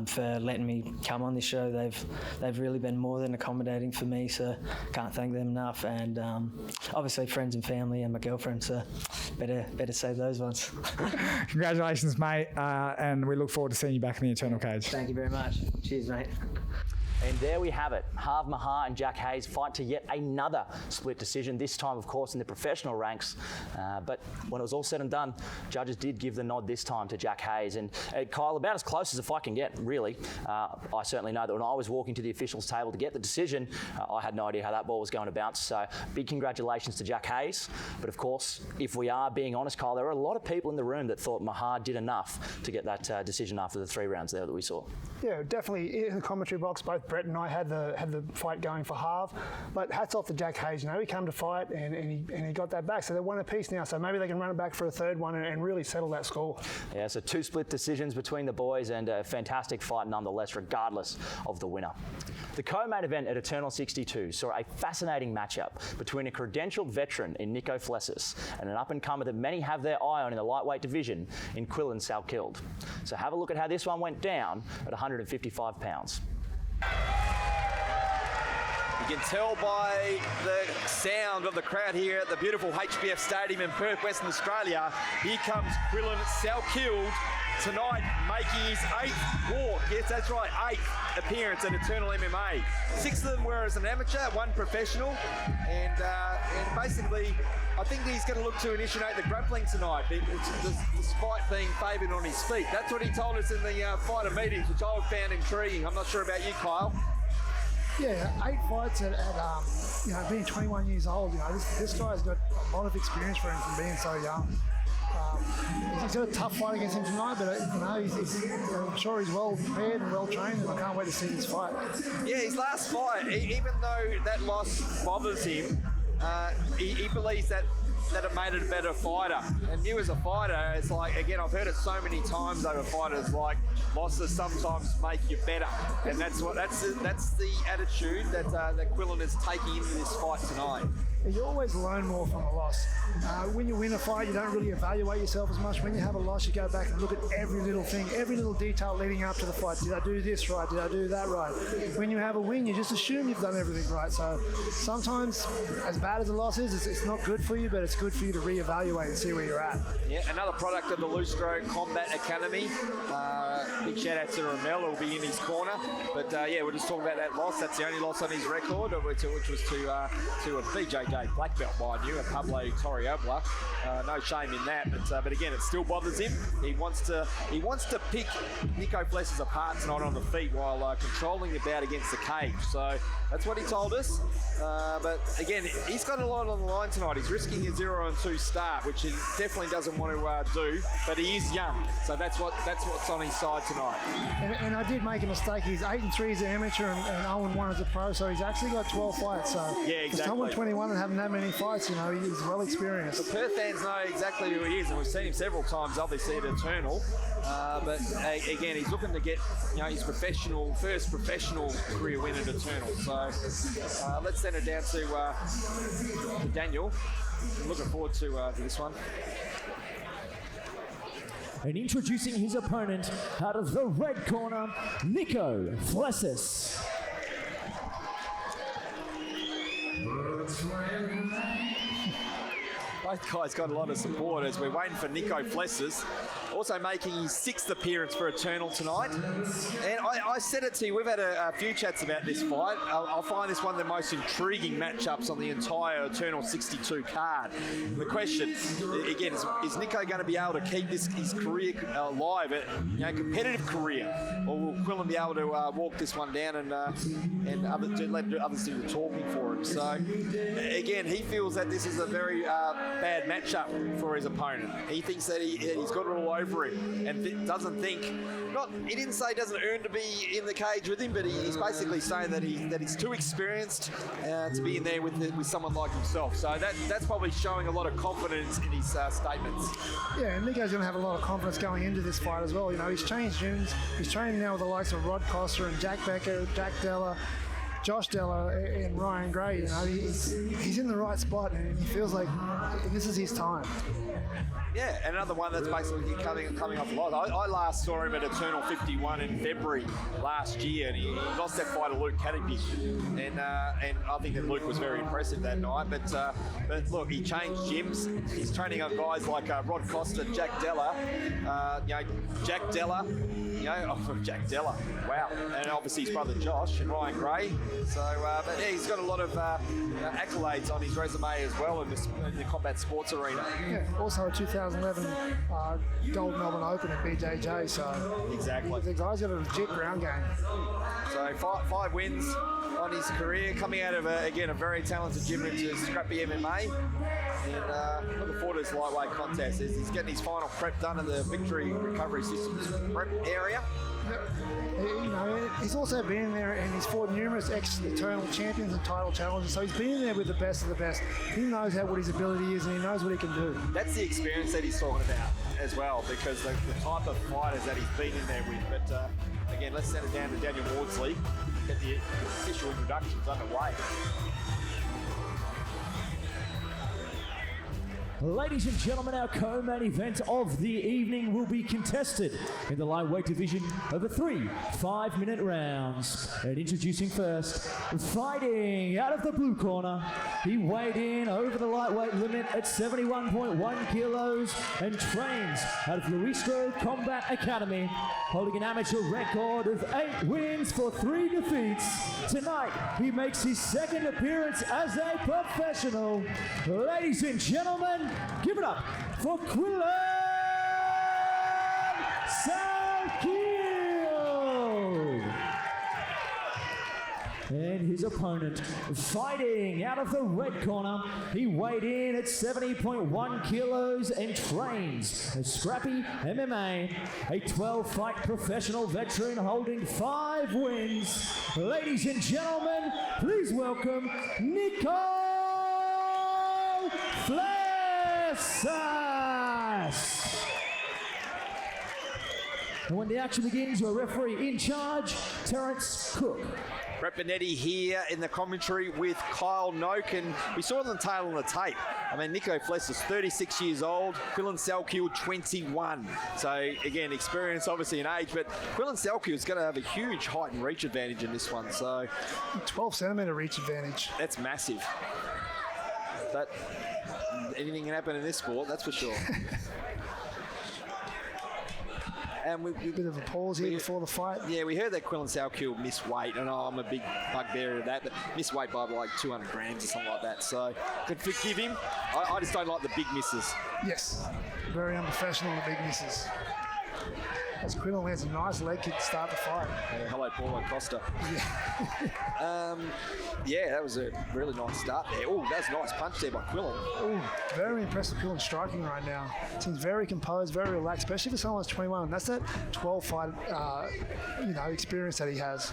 for letting me come on this show. They've really been more than accommodating for me, so can't thank them enough. And obviously friends and family and my girlfriend, so better save those ones. Congratulations, mate, and we look forward to seeing you back in the Eternal Cage. Thank you very much. Cheers, mate. And there we have it. Harve Mahar and Jack Hayes fight to yet another split decision, this time, of course, in the professional ranks. But when it was all said and done, judges did give the nod this time to Jack Hayes. And Kyle, about as close as a fight can get, really. I certainly know that when I was walking to the officials' table to get the decision, I had no idea how that ball was going to bounce. So big congratulations to Jack Hayes. But of course, if we are being honest, Kyle, there were a lot of people in the room that thought Mahar did enough to get that decision after the 3 rounds there that we saw. Yeah, definitely in the commentary box, both Brett and I had the fight going for Harve, but hats off to Jack Hayes. He came to fight and he got that back, so they're 1 apiece now. So maybe they can run it back for a third one and really settle that score. Yeah, so 2 split decisions between the boys and a fantastic fight nonetheless, regardless of the winner. The co-main event at Eternal 62 saw a fascinating matchup between a credentialed veteran in Nico Flessis and an up-and-comer that many have their eye on in the lightweight division in Quillan Salkild. So have a look at how this one went down at 155 pounds. You can tell by the sound of the crowd here at the beautiful HBF Stadium in Perth, Western Australia. Here comes Quillan Salkild tonight, making his 8th walk. Yes, that's right, 8th appearance at Eternal MMA. 6 of them were as an amateur, 1 professional, and basically, I think he's going to look to initiate the grappling tonight, despite being favoured on his feet. That's what he told us in the fighter meetings, which I found intriguing. I'm not sure about you, Kyle. Yeah, 8 fights at being 21 years old. This guy's got a lot of experience for him from being so young. He's got a tough fight against him tonight, but I'm sure he's well prepared and well trained, and I can't wait to see this fight. Yeah, his last fight, even though that loss bothers him, he believes that that it made it a better fighter. And you as a fighter, it's like, again, I've heard it so many times over fighters, like losses sometimes make you better. And that's the attitude that Quillen is taking into this fight tonight. You always learn more from a loss. When you win a fight, you don't really evaluate yourself as much. When you have a loss, you go back and look at every little thing, every little detail leading up to the fight. Did I do this right? Did I do that right? When you have a win, you just assume you've done everything right. So sometimes, as bad as a loss is, it's not good for you, but it's good for you to reevaluate and see where you're at. Yeah, another product of the Lustro Combat Academy. Big shout out to Ramel, who will be in his corner. But yeah, we're just talking about that loss. That's the only loss on his record, which was to a BJJ black belt, mind you, a Pablo Torreobla. No shame in that, but again, it still bothers him. He wants to pick Nico Flesses apart tonight on the feet while controlling the bout against the cage. So that's what he told us. But again, he's got a lot on the line tonight. He's risking a 0-2 start, which he definitely doesn't want to do. But he is young, so that's what's on his side tonight. And I did make a mistake. He's 8-3 as an amateur and 0-1 as a pro, so he's actually got 12 fights. So yeah, exactly. Someone 21 and having that many fights, you know, he's well experienced. The Perth fans know exactly who he is, and we've seen him several times, obviously, at Eternal. But again, he's looking to get, you know, his first professional career win at Eternal. So let's send it down to Daniel. I'm looking forward to this one. And introducing his opponent out of the red corner, Nico Flesses. Both guys got a lot of support as we're waiting for Nico Flesses, also making his 6th appearance for Eternal tonight. And I said it to you, we've had a few chats about this fight. I'll find this one of the most intriguing matchups on the entire Eternal 62 card. The question, again, is Nico going to be able to keep his career alive, competitive career, or will Quillen be able to walk this one down and let others do the talking for him? So, again, he feels that this is a very bad matchup for his opponent. He thinks that he's got it all over him and doesn't think, he didn't say he doesn't earn to be in the cage with him, but he's basically saying that he's too experienced to be in there with someone like himself. So that's probably showing a lot of confidence in his statements. Yeah, and Nico's going to have a lot of confidence going into this fight as well. You know, he's changed gyms. He's training now with the likes of Rod Costa and Jack Becker, Jack Della, Josh Della and Ryan Gray. You know, he's in the right spot and he feels like this is his time. Yeah, and another one that's basically coming off a lot. I last saw him at Eternal 51 in February last year, and he lost that fight to Luke Caterpie. And I think that Luke was very impressive that night. But look, he changed gyms. He's training on guys like Rod Costa, Jack Della, Jack Della. Jack Della, wow, and obviously his brother Josh and Ryan Gray. So, but yeah, he's got a lot of accolades on his resume as well in the combat sports arena. Yeah, also a 2011 Gold Melbourne Open at BJJ. So exactly, the guy's got a legit ground game. So 5 wins on his career, coming out of a very talented gym into Scrappy MMA. And looking forward to this lightweight contest. He's getting his final prep done in the Victory Recovery Systems prep area. You know, he's also been there and he's fought numerous ex-Eternal champions and title challenges. So he's been there with the best of the best. He knows what his ability is and he knows what he can do. That's the experience that he's talking about as well, because the type of fighters that he's been in there with. But again, let's send it down to Daniel Maudsley, get the official introductions underway. Ladies and gentlemen, our co-main event of the evening will be contested in the lightweight division over 3 5-minute rounds. And introducing first, fighting out of the blue corner, he weighed in over the lightweight limit at 71.1 kilos and trains out of Lustro Combat Academy, holding an amateur record of 8 wins for 3 defeats. Tonight, he makes his 2nd appearance as a professional. Ladies and gentlemen, give it up for Quillen Salkeel. And his opponent, fighting out of the red corner, he weighed in at 70.1 kilos and trains as Scrappy MMA, a 12-fight professional veteran holding 5 wins. Ladies and gentlemen, please welcome Nico Flesses. Flesas. And when the action begins, your referee in charge, Terence Cook. Brett Benetti here in the commentary with Kyle Noak, and we saw it on the tail on the tape. I mean, Nico Fless is 36 years old, Quillan Salkiel 21. So again, experience obviously in age, but Quillan Salkiel is going to have a huge height and reach advantage in this one. So 12 centimetre reach advantage. that's massive. But anything can happen in this sport, that's for sure. And we Bit of a pause here before the fight. yeah, we heard that Quillan Salkiel missed weight, and I'm a big bugbear of that, but missed weight by like 200 grams or something like that. So could forgive him. I just don't like the big misses. Yes, very unprofessional in the big misses. As Quillan lands a nice leg kick to start the fight. Hello, Paulo Costa. Yeah, that was a really nice start there. Oh, that's a nice punch there by Quillan. Ooh, very impressive Quillan striking right now. Seems very composed, very relaxed, especially for someone that's 21. That's that 12-fight, experience that he has.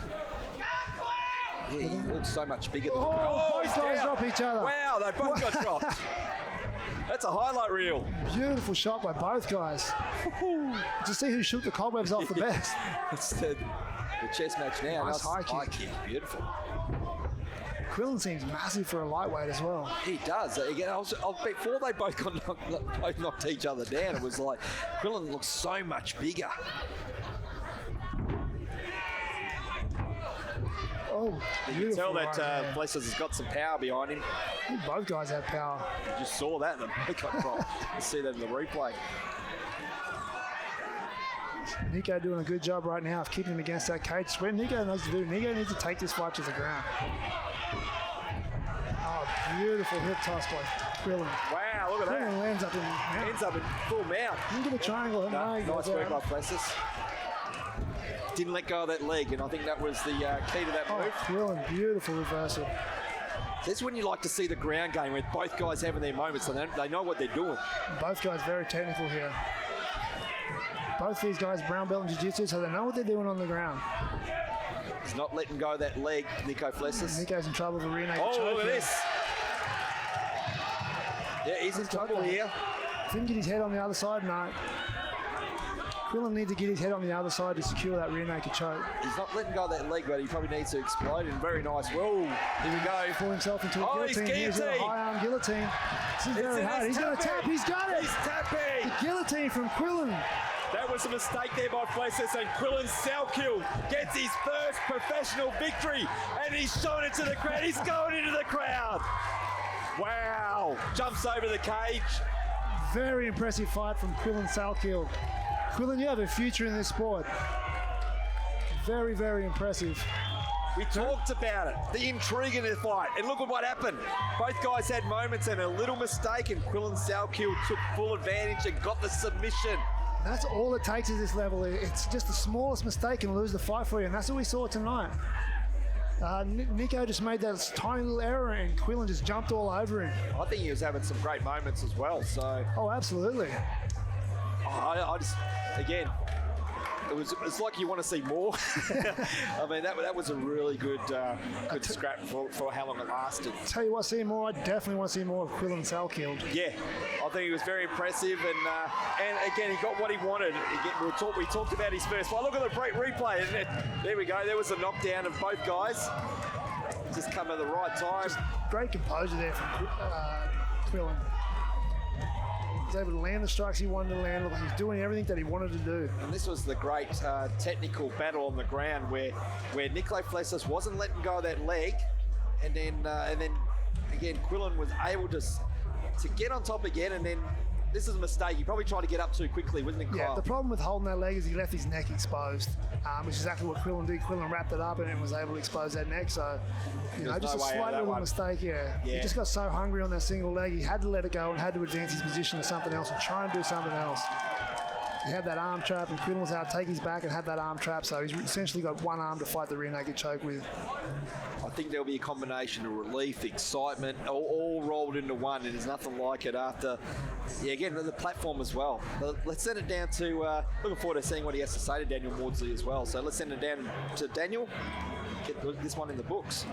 Yeah, he looks so much bigger than Both he's guys down. drop each other. Wow, they both got dropped. That's a highlight reel. Beautiful shot by both guys. To see who shook the cobwebs off the best. It's the chess match now. Nice high kick. Beautiful. Quillan seems massive for a lightweight as well. He does. Again, before they both knocked each other down, it was like Quillan looks so much bigger. Oh, You can beautiful tell that right hand. Blessers has got some power behind him. Both guys have power. You just saw that. They got dropped. You see that in the replay. Nico doing a good job right now of keeping him against that cage. It's what Nico knows to do. Nico needs to take this fight to the ground. Oh, beautiful hip toss by Quillan. Wow, look at Quillan that. lands up in mount. Ends up in full mount. Look at the triangle. Nice work by Blessers. Didn't let go of that leg, and I think that was the key to that Oh, move. Quillan, beautiful reversal. That's when you like to see the ground game where both guys having their moments and they know what they're doing. Both guys very technical here. Both these guys brown belt in jiu-jitsu, so they know what they're doing on the ground. He's not letting go of that leg, Nico Flesses. Nico's in trouble with a rear naked Oh, choke look at here. this. Yeah, he's in trouble here. Didn't get his head on the other side, no. Quillan needs to get his head on the other side to secure that rear naked choke. He's not letting go of that leg, but he probably needs to explode. And very nice. Whoa, here we go. Pull himself into a Oh, he's guillotine. Here's a guillotined. high arm guillotine. This is very hard. He's going to tap. He's got it. He's tapping. Guillotine from Quillan. That was a mistake there by Flesses, and Quillan Salkiel gets his first professional victory, and he's shown it to the crowd. He's going into the crowd. Wow. Jumps over the cage. Very impressive fight from Quillan Salkiel. Quillan, you have a future in this sport. Very, very impressive. We talked about it, the intrigue in the fight, and look at what happened. Both guys had moments and a little mistake, and Quillan Salkiel took full advantage and got the submission. That's all it takes at this level. It's just the smallest mistake and lose the fight for you, and that's what we saw tonight. Nico just made that tiny little error, and Quillan just jumped all over him. I think he was having some great moments as well, so Oh, absolutely. I just, again, it's like you want to see more. I mean, that was a really good scrap for how long it lasted. Tell you what, see more. I definitely want to see more of Quillan Salkiel. Yeah, I think he was very impressive, and again, he got what he wanted. Again, we talked about his first fight. Look at the replay, isn't it? There we go. There was a knockdown of both guys. Just come at the right time. Great composure there from Quillan. He was able to land the strikes he wanted to land. Look, he was doing everything that he wanted to do. And this was the great technical battle on the ground where Nico Flesses wasn't letting go of that leg, and then again Quillan was able to get on top again, and then this is a mistake. He probably tried to get up too quickly, wasn't it, Kyle? Yeah, the problem with holding that leg is he left his neck exposed, which is exactly what Quillan did. Quillan wrapped it up and was able to expose that neck. So, There's just no a way out of slight that little one. mistake. Yeah. He Yeah. just got so hungry on that single leg, he had to let it go and had to advance his position to something else and try and do something else. He had that arm trap, and Quillan was able to take his back and had that arm trap. So he's essentially got one arm to fight the rear naked choke with. I think there'll be a combination of relief, excitement, all rolled into one, and there's nothing like it after. Yeah, again, the platform as well. Let's send it down to, looking forward to seeing what he has to say to Daniel Maudsley as well. So let's send it down to Daniel, get this one in the books.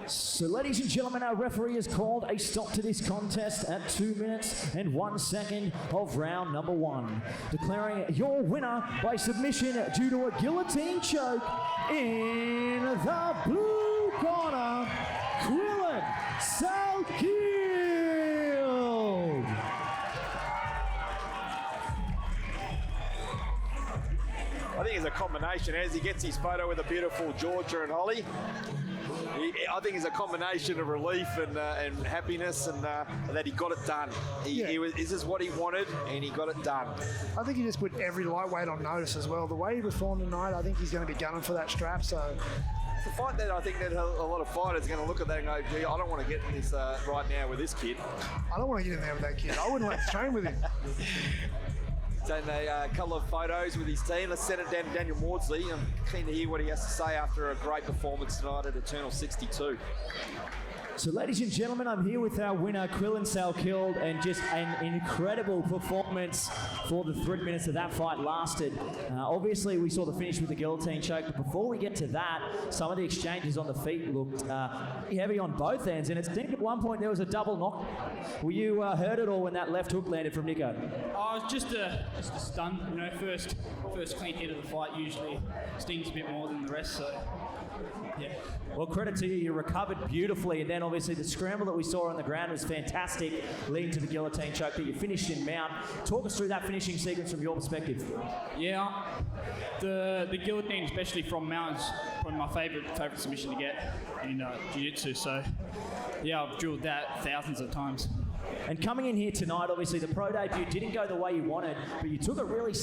So, ladies and gentlemen, our referee has called a stop to this contest at 2 minutes and 1 second of round number 1, declaring your winner by submission due to a guillotine choke in the blue corner, Quillen Salkield. I think it's a combination as he gets his photo with a beautiful Georgia and Holly. I think it's a combination of relief and happiness, and that he got it done. This is what he wanted, and he got it done. I think he just put every lightweight on notice as well. The way he performed tonight, I think he's going to be gunning for that strap. So It's a fight that I think that a lot of fighters are going to look at that and go, gee, I don't want to get in this right now with this kid. I don't want to get in there with that kid. I wouldn't like to train with him. Taking a couple of photos with his team. Let's send it down to Daniel Maudsley. I'm keen to hear what he has to say after a great performance tonight at Eternal 62. So, ladies and gentlemen, I'm here with our winner, Quillen Salkield, and just an incredible performance for the 3 minutes that that fight lasted. Obviously, we saw the finish with the guillotine choke, but before we get to that, some of the exchanges on the feet looked heavy on both ends, and it seemed at one point there was a double knock. Were you hurt at all when that left hook landed from Nico? Oh, it was just a stun. You know, first clean hit of the fight usually stings a bit more than the rest, so yeah. Well, credit to you. You recovered beautifully, and then obviously the scramble that we saw on the ground was fantastic, leading to the guillotine choke that you finished in mount. Talk us through that finishing sequence from your perspective. Yeah, the guillotine, especially from mount, is probably my favourite submission to get in jiu-jitsu. So yeah, I've drilled that thousands of times. And coming in here tonight, obviously the pro debut didn't go the way you wanted, but you took it really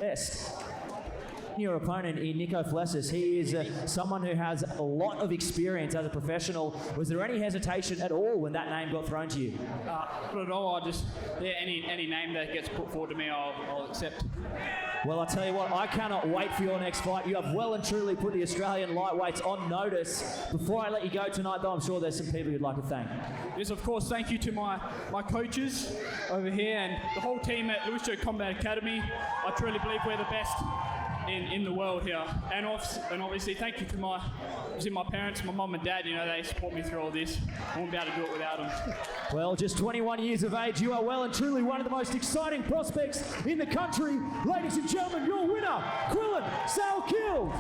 best. Your opponent in Nico Flessis. He is someone who has a lot of experience as a professional. Was there any hesitation at all when that name got thrown to you? Not at all. Any name that gets put forward to me, I'll accept. Well, I'll tell you what, I cannot wait for your next fight. You have well and truly put the Australian lightweights on notice. Before I let you go tonight, though, I'm sure there's some people you'd like to thank. Yes, of course. Thank you to my coaches over here and the whole team at Lucio Combat Academy. I truly believe we're the best in the world here, and obviously thank you to my parents, my mum and dad. You know, they support me through all this. I won't be able to do it without them. Well, just 21 years of age, you are well and truly one of the most exciting prospects in the country. Ladies and gentlemen, your winner, Quillen Salkield.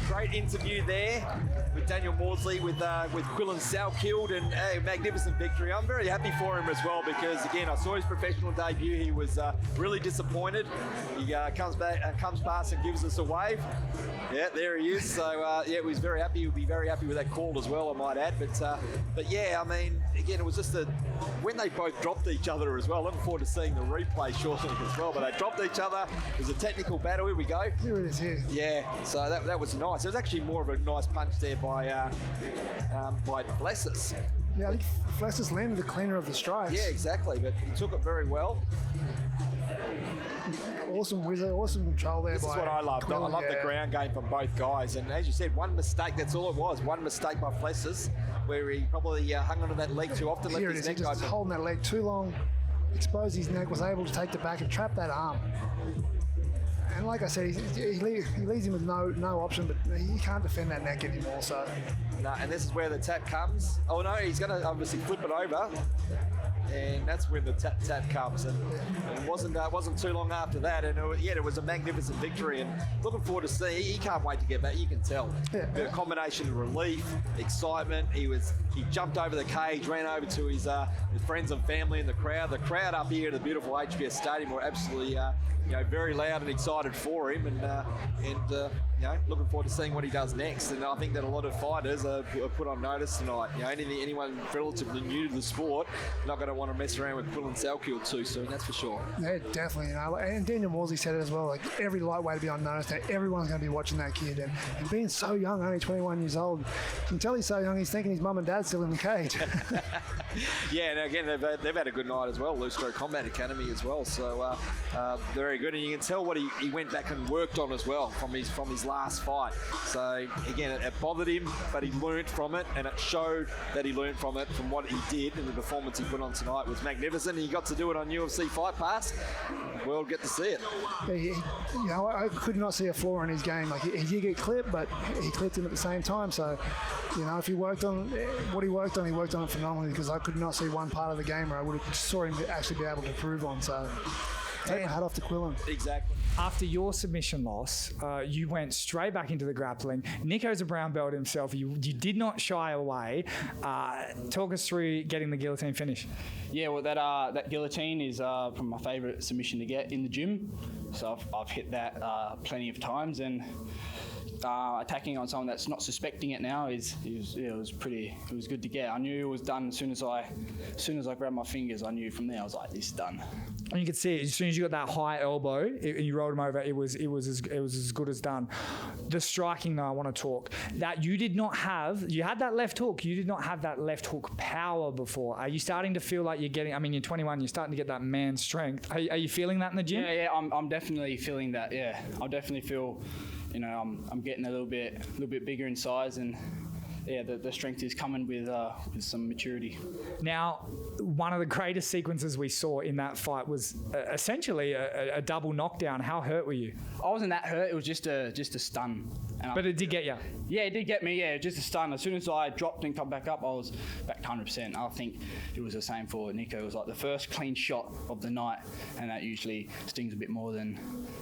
Great interview there with Daniel Maudsley, with Quillen Salkield, and a magnificent victory. I'm very happy for him as well because, again, I saw his professional debut. He was really disappointed. He comes past and gives us a wave. Yeah, there he is. So, yeah, he was very happy. He'll be very happy with that call as well, I might add. But yeah, I mean, again, it was just when they both dropped each other as well. Looking forward to seeing the replay shortly as well. But they dropped each other. It was a technical battle. Here we go. Here it is here. Yeah, so that was nice. It was actually more of a nice punch there by Flessis. Yeah, I think Flessis landed the cleaner of the strikes. Yeah, exactly, but he took it very well. Awesome wizard, awesome control there. This is what I loved. I love the ground game from both guys. And as you said, one mistake, that's all it was. One mistake by Flessis, where he probably hung onto that leg too often, Here left his neck just open. holding that leg too long, exposed his neck, was able to take the back and trap that arm. And like I said, he leaves him with no option, but he can't defend that neck anymore. So. No, and this is where the tap comes. Oh no, he's going to obviously flip it over. And that's when the tap comes, and it wasn't too long after that, and it was a magnificent victory. And looking forward to seeing. He can't wait to get back. You can tell. Yeah. The combination of relief, excitement. He jumped over the cage, ran over to his friends and family in the crowd. The crowd up here at the beautiful HBS Stadium were absolutely very loud and excited for him, and looking forward to seeing what he does next. And I think that a lot of fighters are put on notice tonight. Anyone relatively new to the sport not going to want to mess around with Quillen Salkield too soon, that's for sure. Yeah, definitely. And Daniel Maudsley said it as well. Like every lightweight to be on notice. That everyone's going to be watching that kid, and being so young, only 21 years old, you can tell he's so young. He's thinking his mum and dad's still in the cage. Yeah, and again, they've had a good night as well. Lustro Combat Academy as well. So very very good, and you can tell what he went back and worked on as well from his last fight. So again, it bothered him, but he learnt from it, and it showed that he learnt from it, from what he did, and the performance he put on tonight was magnificent. He got to do it on UFC Fight Pass. The world get to see it. I could not see a flaw in his game. Like he did get clipped, but he clipped him at the same time. So, if he worked on what he worked on it phenomenally, because I could not see one part of the game where I would have saw him actually be able to improve on. So, take my hat off to Quillen. Exactly. After your submission loss, you went straight back into the grappling. Nico's a brown belt himself. You did not shy away. Talk us through getting the guillotine finish. Yeah, well, that guillotine is from my favourite submission to get in the gym. So I've hit that plenty of times, and attacking on someone that's not suspecting it now it was good to get. I knew it was done as soon as I grabbed my fingers. I knew from there I was like, this is done. And you could see it as soon as you got that high elbow and you rolled him over. It was as good as done. The striking, though, I want to talk that you did not have. You had that left hook. You did not have that left hook power before. Are you starting to feel like you're getting? I mean, you're 21. You're starting to get that man strength. Are you feeling that in the gym? Yeah. I'm definitely feeling that. Yeah, I definitely feel. I'm getting a little bit bigger in size, and yeah, the strength is coming with some maturity. Now, one of the greatest sequences we saw in that fight was essentially a double knockdown. How hurt were you? I wasn't that hurt. It was just a stun. But it did get you? Yeah, it did get me, yeah, just a stun. As soon as I dropped and come back up, I was back to 100%. I think it was the same for Nico. It was like the first clean shot of the night, and that usually stings a bit more than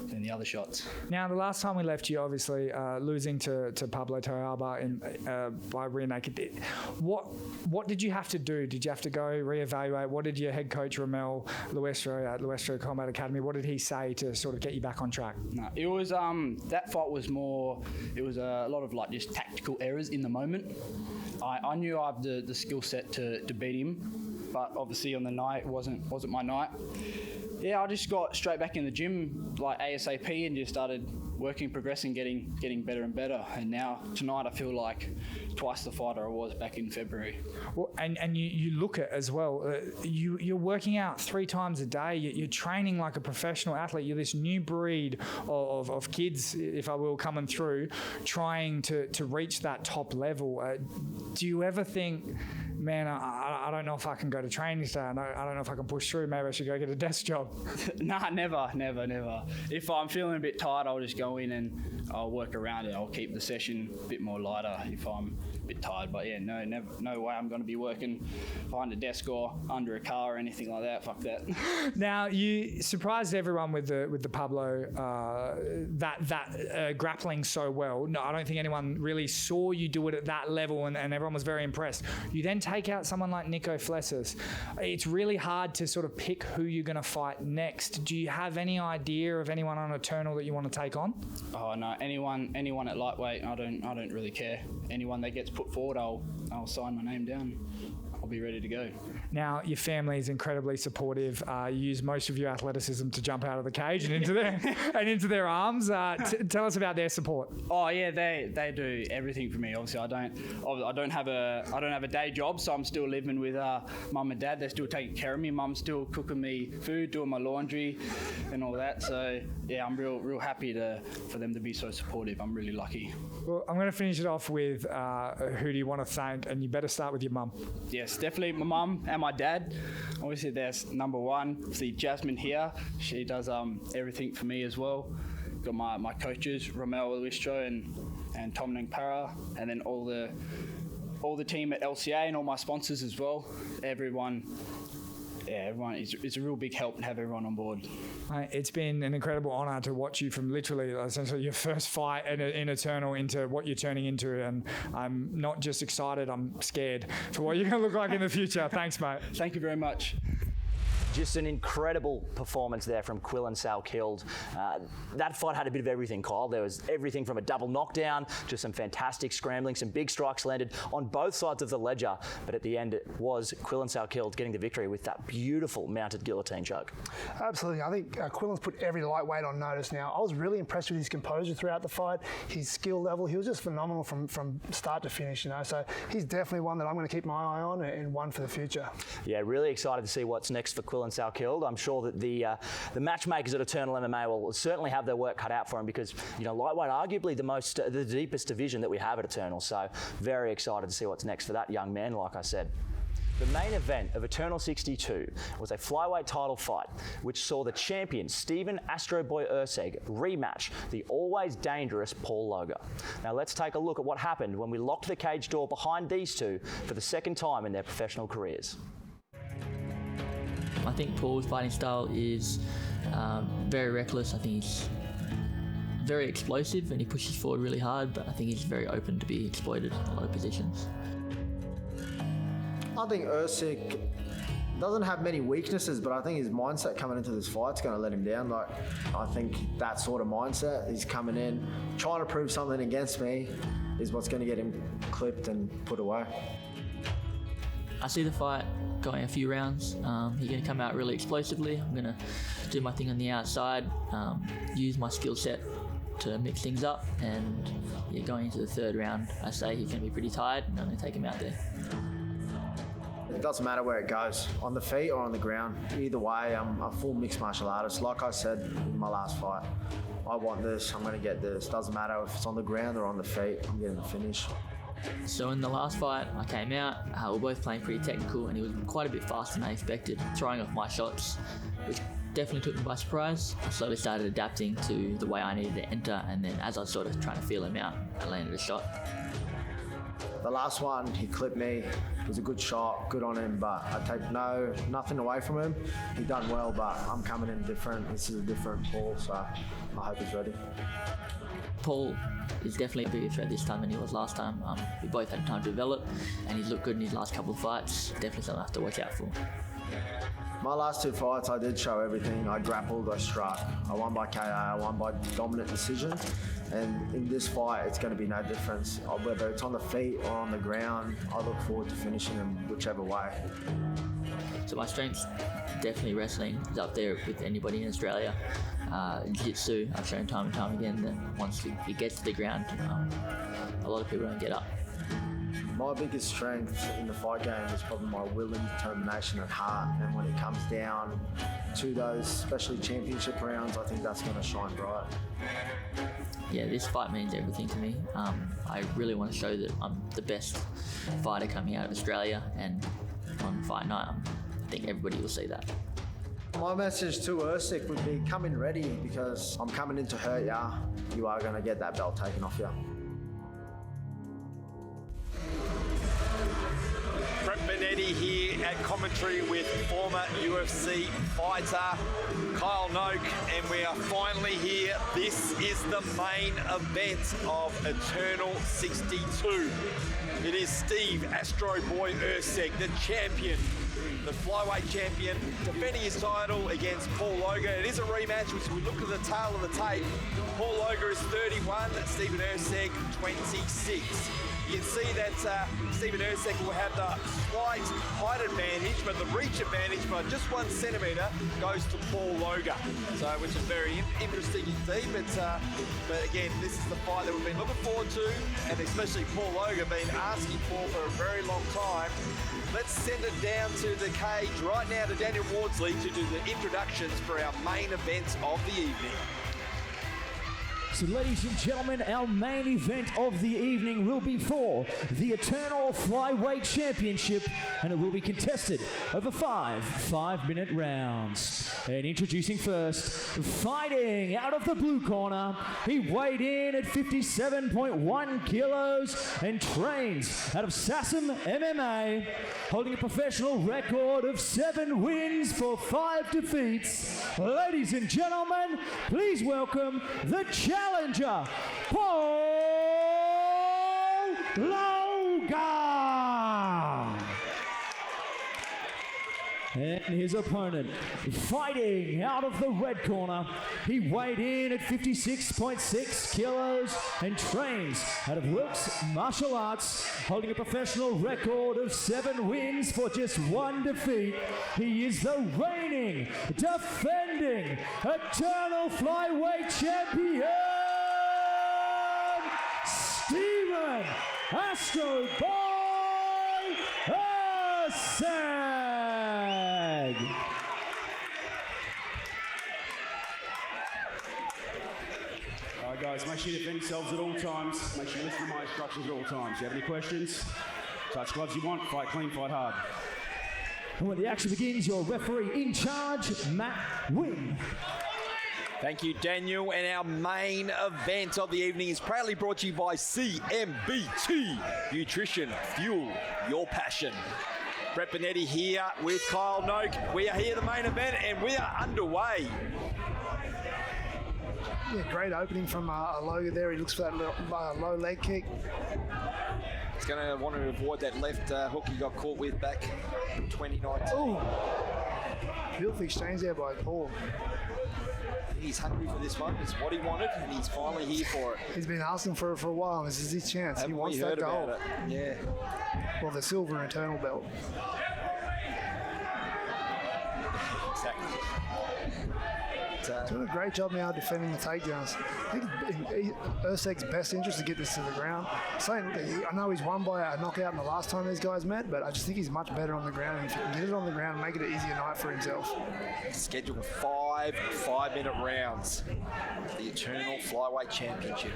the other shots. Now, the last time we left you, obviously, losing to Pablo Torrealba by rear naked. What did you have to do? Did you have to go reevaluate? What did your head coach, Ramel Luestro at Luestro Combat Academy, what did he say to sort of get you back on track? No, it was, that fight was more, it was a lot of like just tactical errors in the moment. I knew I had the skill set to beat him, but obviously on the night it wasn't my night. Yeah, I just got straight back in the gym like ASAP and just started working, progressing, getting better and better. And now tonight I feel like twice the fighter I was back in February. Well, and you look at as well, you're working out 3 times a day. You're training like a professional athlete. You're this new breed of kids, if I will, coming through, trying to reach that top level. Do you ever think, man, I don't know if I can go to training today. I don't know if I can push through. Maybe I should go get a desk job. Nah, never. If I'm feeling a bit tired, I'll just go in and I'll work around it. I'll keep the session a bit more lighter if I'm a bit tired. But yeah, no way I'm going to be working behind a desk or under a car or anything like that. Fuck that. Now, you surprised everyone with the Pablo that grappling so well. No, I don't think anyone really saw you do it at that level, and everyone was very impressed. You then take out someone like Nico Flessis. It's really hard to sort of pick who you're going to fight next. Do you have any idea of anyone on Eternal that you want to take on? Oh no, anyone at lightweight. I don't really care. Anyone that gets put forward, I'll sign my name down. I'll be ready to go. Now, your family is incredibly supportive. You use most of your athleticism to jump out of the cage and into their arms. Tell us about their support. Oh yeah, they do everything for me. Obviously, I don't have a day job, so I'm still living with mum and dad. They're still taking care of me. Mum's still cooking me food, doing my laundry, and all that. So yeah, I'm real happy for them to be so supportive. I'm really lucky. Well, I'm going to finish it off with who do you want to thank, and you better start with your mum. Yes, definitely my mum and my dad. Obviously, there's number one. See Jasmine here. She does everything for me as well. Got my coaches, Ramel Luistro and Tom Nangpara, and then all the team at LCA and all my sponsors as well. Everyone. It's a real big help to have everyone on board. It's been an incredible honour to watch you from literally essentially your first fight in Eternal into what you're turning into, and I'm not just excited, I'm scared for what you're going to look like in the future. Thanks, mate. Thank you very much. Just an incredible performance there from Quillen Salkeld. That fight had a bit of everything, Kyle. There was everything from a double knockdown to some fantastic scrambling, some big strikes landed on both sides of the ledger. But at the end, it was Quillen Salkeld getting the victory with that beautiful mounted guillotine choke. Absolutely. I think Quillen's put every lightweight on notice now. I was really impressed with his composure throughout the fight, his skill level. He was just phenomenal from start to finish, So he's definitely one that I'm going to keep my eye on and one for the future. Yeah, really excited to see what's next for Quillen Dylan Salkild. I'm sure that the matchmakers at Eternal MMA will certainly have their work cut out for him because, you know, lightweight arguably the deepest division that we have at Eternal. So very excited to see what's next for that young man, like I said. The main event of Eternal 62 was a flyweight title fight, which saw the champion Stephen Astro Boy Ursic rematch the always dangerous Paul Logar. Now let's take a look at what happened when we locked the cage door behind these two for the second time in their professional careers. I think Paul's fighting style is very reckless. I think he's very explosive and he pushes forward really hard, but I think he's very open to be exploited in a lot of positions. I think Ursic doesn't have many weaknesses, but I think his mindset coming into this fight is going to let him down. Like, I think that sort of mindset, he's coming in, trying to prove something against me, is what's going to get him clipped and put away. I see the fight going a few rounds. He's going to come out really explosively. I'm going to do my thing on the outside, use my skill set to mix things up, and going into the third round, I say he's going to be pretty tired, and I'm going to take him out there. It doesn't matter where it goes, on the feet or on the ground. Either way, I'm a full mixed martial artist. Like I said in my last fight, I want this, I'm going to get this. Doesn't matter if it's on the ground or on the feet, I'm getting the finish. So in the last fight, I came out, we were both playing pretty technical, and he was quite a bit faster than I expected, throwing off my shots, which definitely took me by surprise. I slowly started adapting to the way I needed to enter, and then as I was sort of trying to feel him out, I landed a shot. The last one, he clipped me. It was a good shot, good on him, but I take nothing away from him. He done well, but I'm coming in different. This is a different Paul, so I hope he's ready. Paul is definitely a bigger threat this time than he was last time. We both had time to develop, and he's looked good in his last couple of fights. Definitely something I have to watch out for. My last two fights, I did show everything. I grappled, I struck. I won by KO, I won by dominant decision. And in this fight, it's going to be no difference. Whether it's on the feet or on the ground, I look forward to finishing him whichever way. So my strength's definitely wrestling. Is up there with anybody in Australia. Jiu-jitsu, I've shown time and time again that once it gets to the ground, a lot of people don't get up. My biggest strength in the fight game is probably my will and determination and heart. And when it comes down to those, especially championship rounds, I think that's going to shine bright. Yeah, this fight means everything to me. I really want to show that I'm the best fighter coming out of Australia, and on fight night, I think everybody will see that. My message to Ursic would be come in ready, because I'm coming in to hurt ya. You are going to get that belt taken off you. Brett Benetti here at commentary with former UFC fighter Kyle Noak, and we are finally here. This is the main event of Eternal 62. It is Steve Astro Boy Ursic, the champion, the flyweight champion, defending his title against Paul Logar. It is a rematch, which we look at the tail of the tape. Paul Logar is 31, Stephen Ursic 26. You can see that Stephen Ursic will have the slight height advantage, but the reach advantage by just 1 centimetre goes to Paul Logar. So, which is very interesting indeed. But again, this is the fight that we've been looking forward to, and especially Paul Logar been asking for a very long time. Let's send it down to the cage right now to Daniel Wardsley to do the introductions for our main events of the evening. So ladies and gentlemen, our main event of the evening will be for the Eternal Flyweight Championship, and it will be contested over 5 5-minute rounds. And introducing first, fighting out of the blue corner, he weighed in at 57.1 kilos and trains out of Sasam MMA, holding a professional record of 7 wins for 5 defeats. Ladies and gentlemen, please welcome the challenger, Paul Logar. And his opponent, fighting out of the red corner, he weighed in at 56.6 kilos and trains out of Wilkes Martial Arts, holding a professional record of 7 wins for just 1 defeat. He is the reigning, defending, Eternal Flyweight Champion, Stephen Astro Boy Ursic. guys, make sure you defend yourselves at all times. Make sure you listen to my instructions at all times. If you have any questions, touch gloves you want, fight clean, fight hard. And when the action begins, your referee in charge, Matt Wynn. Thank you, Daniel. And our main event of the evening is proudly brought to you by CMBT Nutrition. Fuel your passion. Brett Bonetti here with Kyle Noak. We are here, the main event, and we are underway. Yeah, great opening from Logan there. He looks for that low leg kick. He's going to want to avoid that left hook he got caught with back in 2019. Ooh. Beautiful exchange there by Paul. He's hungry for this one. It's what he wanted, and he's finally here for it. He's been asking for it for a while, and this is his chance. Haven't he wants we that heard goal. about it? Yeah. Well, the silver internal belt. Exactly. Doing a great job now defending the takedowns. I think in Ursic's best interest to get this to the ground. I know he's won by a knockout in the last time these guys met, but I just think he's much better on the ground. And if he can get it on the ground, make it an easier night for himself. Scheduled 5 5-minute rounds. The Eternal Flyweight Championship.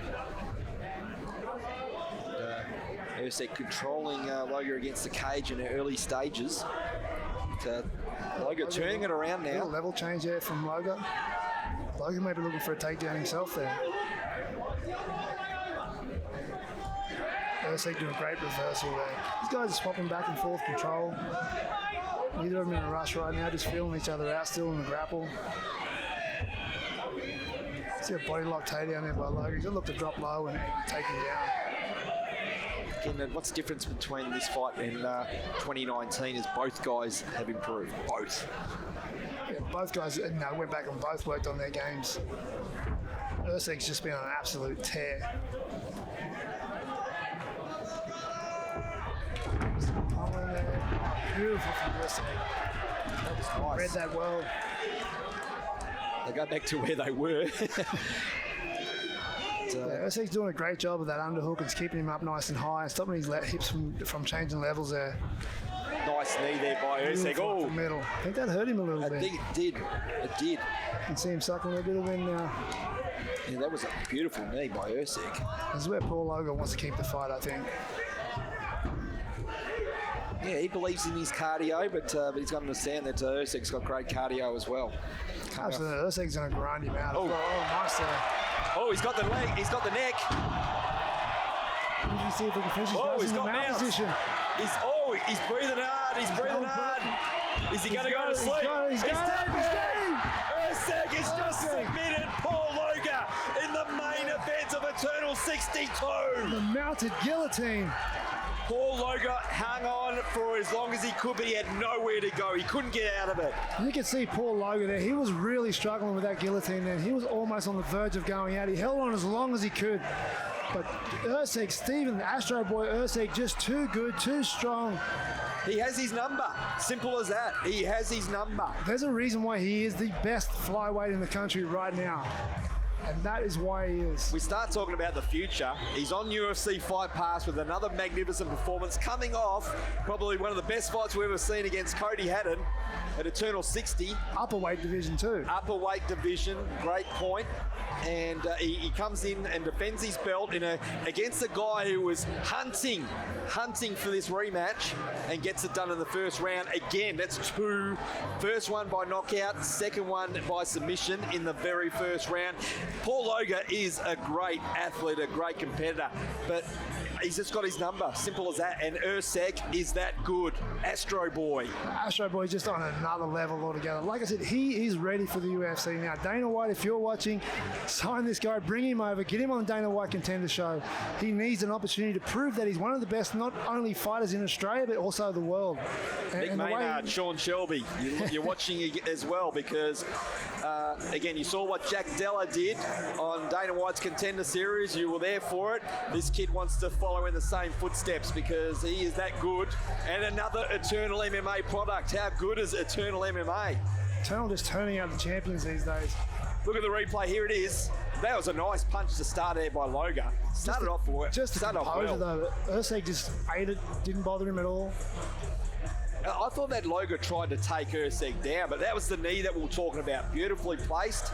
Ursic controlling Logan against the cage in the early stages. Logan turning it around now. Little level change there from Logan. Logan may be looking for a takedown himself there. Ursic doing a great reversal there. These guys are swapping back and forth control. Neither of them in a rush right now, just feeling each other out, still in the grapple. See a body lock takedown there by Logan. He's going to look to drop low and take him down. Again, what's the difference between this fight and 2019 is both guys have improved. Both. Yeah, both guys went back and both worked on their games. Ursic's just been on an absolute tear. Beautiful from Ursic. That was nice. Read that well. They go back to where they were. Ursic's doing a great job of that underhook. It's keeping him up nice and high and stopping his hips from changing levels there. Nice knee there by Ursic. Oh, middle. I think that hurt him a little bit. I think it did. It did. You can see him sucking a bit of him now. Yeah, that was a beautiful knee by Ursic. This is where Paul Logan wants to keep the fight, I think. Yeah, he believes in his cardio, but he's got to understand that Ursic's got great cardio as well. Absolutely. Ursic's going to grind him out. Oh, nice there. Oh, he's got the leg. He's got the neck. You can see if he can finish his he's in the got mount position. He's breathing hard. He's breathing hard. Is he going to go to sleep? He's dead. Ursic has just submitted Paul Logan in the main event of Eternal 62. The mounted guillotine. Paul Logan hung on for as long as he could, but he had nowhere to go. He couldn't get out of it. You can see Paul Logan there. He was really struggling with that guillotine then. He was almost on the verge of going out. He held on as long as he could. But Ursic, Stephen, the Astro boy Ursic, just too good, too strong. He has his number. Simple as that. He has his number. There's a reason why he is the best flyweight in the country right now. And that is why he is. We start talking about the future. He's on UFC Fight Pass with another magnificent performance, coming off probably one of the best fights we've ever seen against Cody Haddon at Eternal 60. Upperweight division too. Upperweight division, great point. And he comes in and defends his belt against a guy who was hunting for this rematch and gets it done in the first round. Again, that's 2. First one by knockout, second one by submission in the very first round. Paul Logan is a great athlete, a great competitor, but he's just got his number, simple as that. And Ursic is that good. Astro boy. Astro boy just on another level altogether. Like I said, he is ready for the UFC now. Dana White, if you're watching, sign this guy, bring him over, get him on the Dana White Contender Show. He needs an opportunity to prove that he's one of the best, not only fighters in Australia, but also the world. Nick Maynard, Sean Shelby, you're watching as well because, again, you saw what Jack Della did on Dana White's Contender Series. You were there for it. This kid wants to follow in the same footsteps because he is that good. And another Eternal MMA product. How good is Eternal MMA? Eternal just turning out the champions these days. Look at the replay. Here it is. That was a nice punch to start there by Logan. Started off well. Though. Ursic just ate it, didn't bother him at all. I thought that Logan tried to take Ursic down, but that was the knee that we were talking about. Beautifully placed.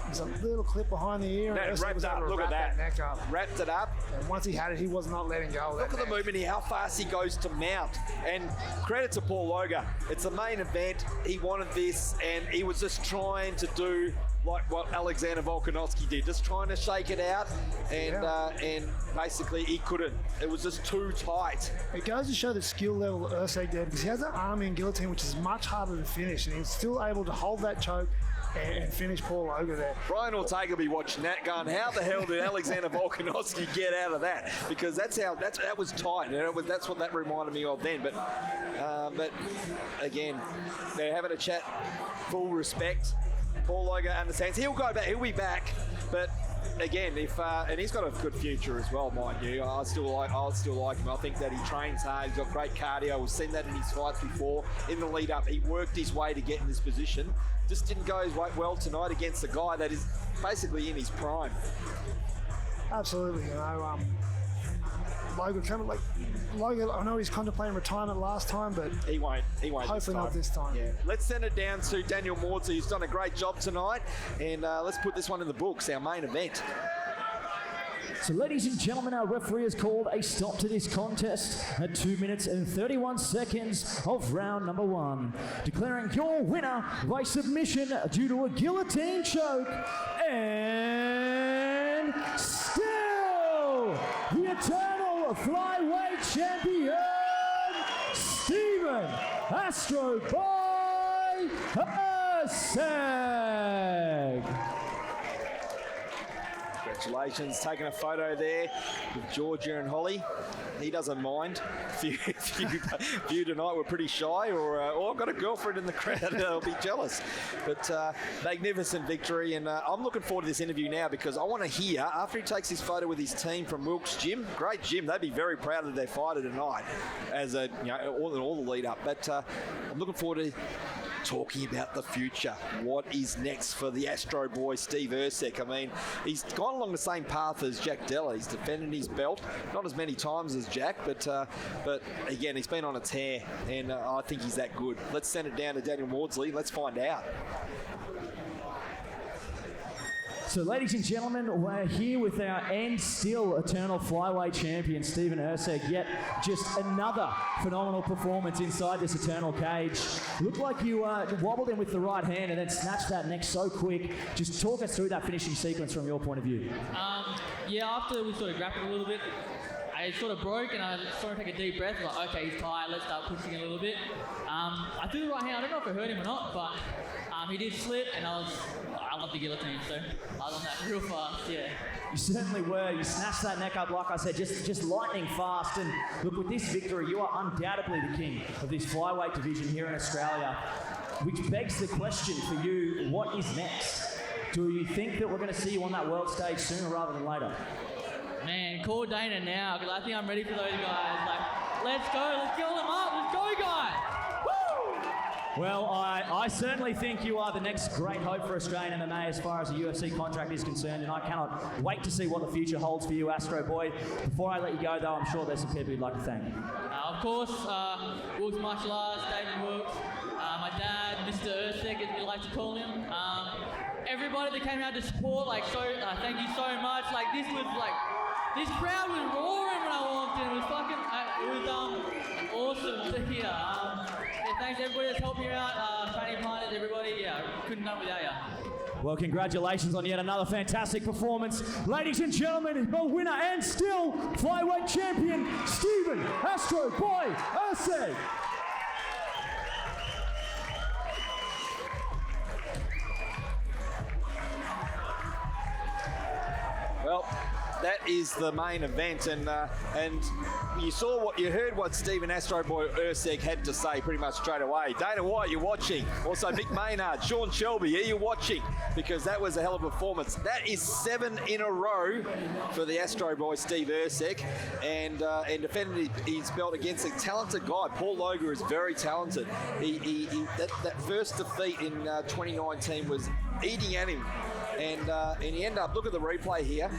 There's a little clip behind the ear. That and Ursic wrapped was up. able to Look at wrap that. neck up. Wrapped it up. And once he had it, he was not letting go of Look that at the neck. movement here, how fast he goes to mount. And credit to Paul Logar. It's the main event. He wanted this, and he was just trying to do like what Alexander Volkanovski did, just trying to shake it out, and basically he couldn't. It was just too tight. It goes to show the skill level of Ursic there, because he has an army and guillotine, which is much harder to finish, and he's still able to hold that choke and finish Paul Logar there. Brian Ortega will be watching that going, how the hell did Alexander Volkanovski get out of that? Because that was tight. That's what that reminded me of then. But again, they're having a chat, full respect. Paul Logar understands. He'll go back. He'll be back. But again, and he's got a good future as well, mind you. I'll still like him. I think that he trains hard. He's got great cardio. We've seen that in his fights before. In the lead up, he worked his way to get in this position. Just didn't go his way well tonight against a guy that is basically in his prime. Absolutely, Logar, I know he's contemplating retirement last time, but he won't. Hopefully not this time. Yeah. Let's send it down to Daniel Maudsley, who's done a great job tonight, and let's put this one in the books, our main event. So, ladies and gentlemen, our referee has called a stop to this contest at 2 minutes and 31 seconds of round number 1, declaring your winner by submission due to a guillotine choke, and still the eternal flyweight champion, Stephen Astro by Ursic. Congratulations, taking a photo there with Georgia and Holly. He doesn't mind. Few tonight were pretty shy, or I've got a girlfriend in the crowd, I'll be jealous. But magnificent victory, and I'm looking forward to this interview now, because I want to hear, after he takes his photo with his team from Wilkes Gym, great gym, they'd be very proud of their fighter tonight, as all the lead up. But I'm looking forward to talking about the future. What is next for the Astro boy, Steve Ursic? I mean, he's gone along the same path as Jack Della. He's defended his belt, not as many times as Jack, but again, he's been on a tear, and I think he's that good. Let's send it down to Daniel Maudsley. Let's find out. So, ladies and gentlemen, we're here with our and still eternal flyweight champion, Stephen Ursic. Yet just another phenomenal performance inside this eternal cage. Looked like you wobbled in with the right hand and then snatched that neck so quick. Just talk us through that finishing sequence from your point of view. After we sort of grappled a little bit, I sort of broke and I sort of take a deep breath, like, okay, he's tired, let's start pushing a little bit. I threw the right hand, I don't know if it hurt him or not, but he did slip, and I love the guillotine, so I was on that real fast, yeah. You certainly were. You snatched that neck up, like I said, just lightning fast. And look, with this victory, you are undoubtedly the king of this flyweight division here in Australia, which begs the question for you, what is next? Do you think that we're going to see you on that world stage sooner rather than later? Man, call Dana now, because I think I'm ready for those guys. Like, let's go, let's kill them up, let's go, guys! Well, I certainly think you are the next great hope for Australian MMA as far as the UFC contract is concerned, and I cannot wait to see what the future holds for you, Astro boy. Before I let you go, though, I'm sure there's some people you'd like to thank. Of course, Wilkes Martial Arts, David Wilkes, my dad, Mr. Ursic, as we like to call him. Everybody that came out to support, thank you so much. This crowd was roaring when I walked in. It was awesome to hear. Thanks everybody that's helped me out, training partners, everybody. Couldn't have done without you. Well, congratulations on yet another fantastic performance. Ladies and gentlemen, the winner and still flyweight champion, Stephen Astro Boy Ursic. Well, that is the main event, and you heard what Stephen Astro Boy Ursic had to say pretty much straight away. Dana White, you're watching. Also, Mick Maynard, Sean Shelby, are you watching? Because that was a hell of a performance. That is 7 in a row for the Astro Boy Steve Ursic, and defended his belt against a talented guy. Paul Logar is very talented. That first defeat in 2019 was eating at him. and he ended up, look at the replay here.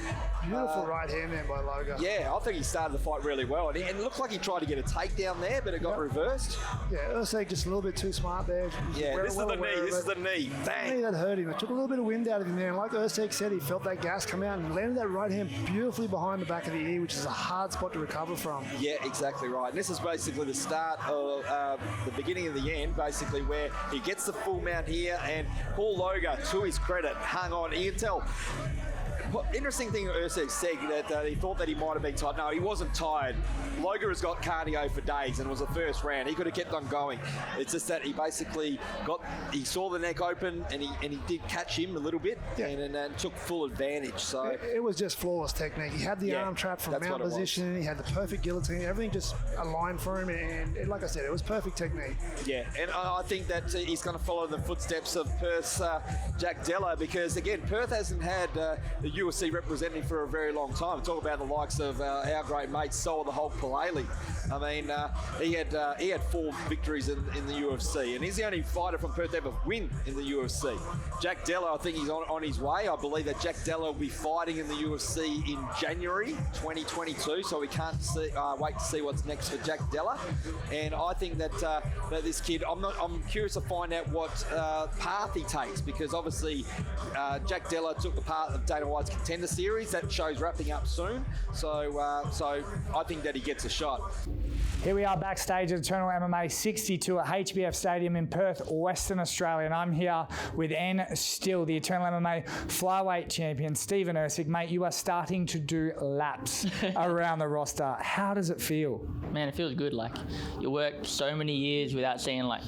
Beautiful right hand there by Logo. Yeah, I think he started the fight really well. And it looked like he tried to get a takedown there, but it got reversed. Yeah, Ursic just a little bit too smart there. Yeah, this is the knee. This is the knee. Bang. The knee that hurt him. It took a little bit of wind out of him there. And like Ursic said, he felt that gas come out and landed that right hand beautifully behind the back of the ear, which is a hard spot to recover from. Yeah, exactly right. And this is basically the start of the beginning of the end, basically, where he gets the full mount here, and Paul Loga, to his credit, hung on. You can tell. Interesting thing Ursic said that he thought that he might have been tired. No, he wasn't tired. Loga has got cardio for days, and it was the first round. He could have kept on going. It's just that he basically he saw the neck open, and he did catch him a little bit, and took full advantage. So it was just flawless technique. He had the arm trap from mount position. He had the perfect guillotine. Everything just aligned for him, and like I said, it was perfect technique. Yeah, and I think that he's going to follow the footsteps of Perth's Jack Della, because again, Perth hasn't had the UFC representing for a very long time. Talk about the likes of our great mate Sol the Hulk Palele. I mean, he had 4 victories in the UFC, and he's the only fighter from Perth to ever win in the UFC. Jack Della, I think he's on his way. I believe that Jack Della will be fighting in the UFC in January 2022, so we can't wait to see what's next for Jack Della. And I think that this kid, I'm curious to find out what path he takes, because obviously Jack Della took the path of Dana White's Contender Series. That show's wrapping up soon, so I think that he gets a shot. Here we are backstage at Eternal MMA 62 at HBF Stadium in Perth, Western Australia, and I'm here with Still, the Eternal MMA flyweight champion, Stephen Ursic. Mate, you are starting to do laps around the roster. How does it feel? Man, it feels good. Like, you worked so many years without seeing, like,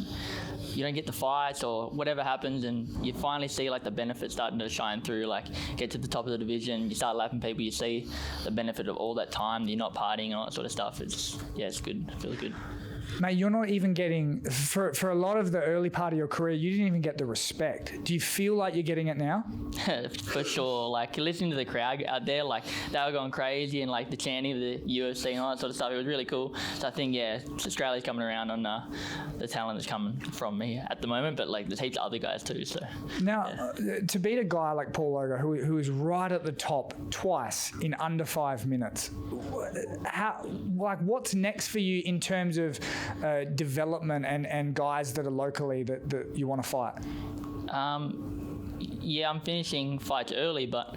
you don't get the fights or whatever happens, and you finally see like the benefits starting to shine through. Like, get to the top of the division, you start lapping people, you see the benefit of all that time. You're not partying and all that sort of stuff. It's good. It feels good. Mate, you're not even getting, for a lot of the early part of your career, you didn't even get the respect. Do you feel like you're getting it now? For sure. Like, listening to the crowd out there, like, they were going crazy, and like the chanting of the UFC and all that sort of stuff, it was really cool. So I think, Australia's coming around on the talent that's coming from me at the moment, but like there's heaps of other guys too. So now, to beat a guy like Paul Loga, who is right at the top twice in under 5 minutes, what's next for you in terms of development and guys that are locally that you want to fight? I'm finishing fights early, but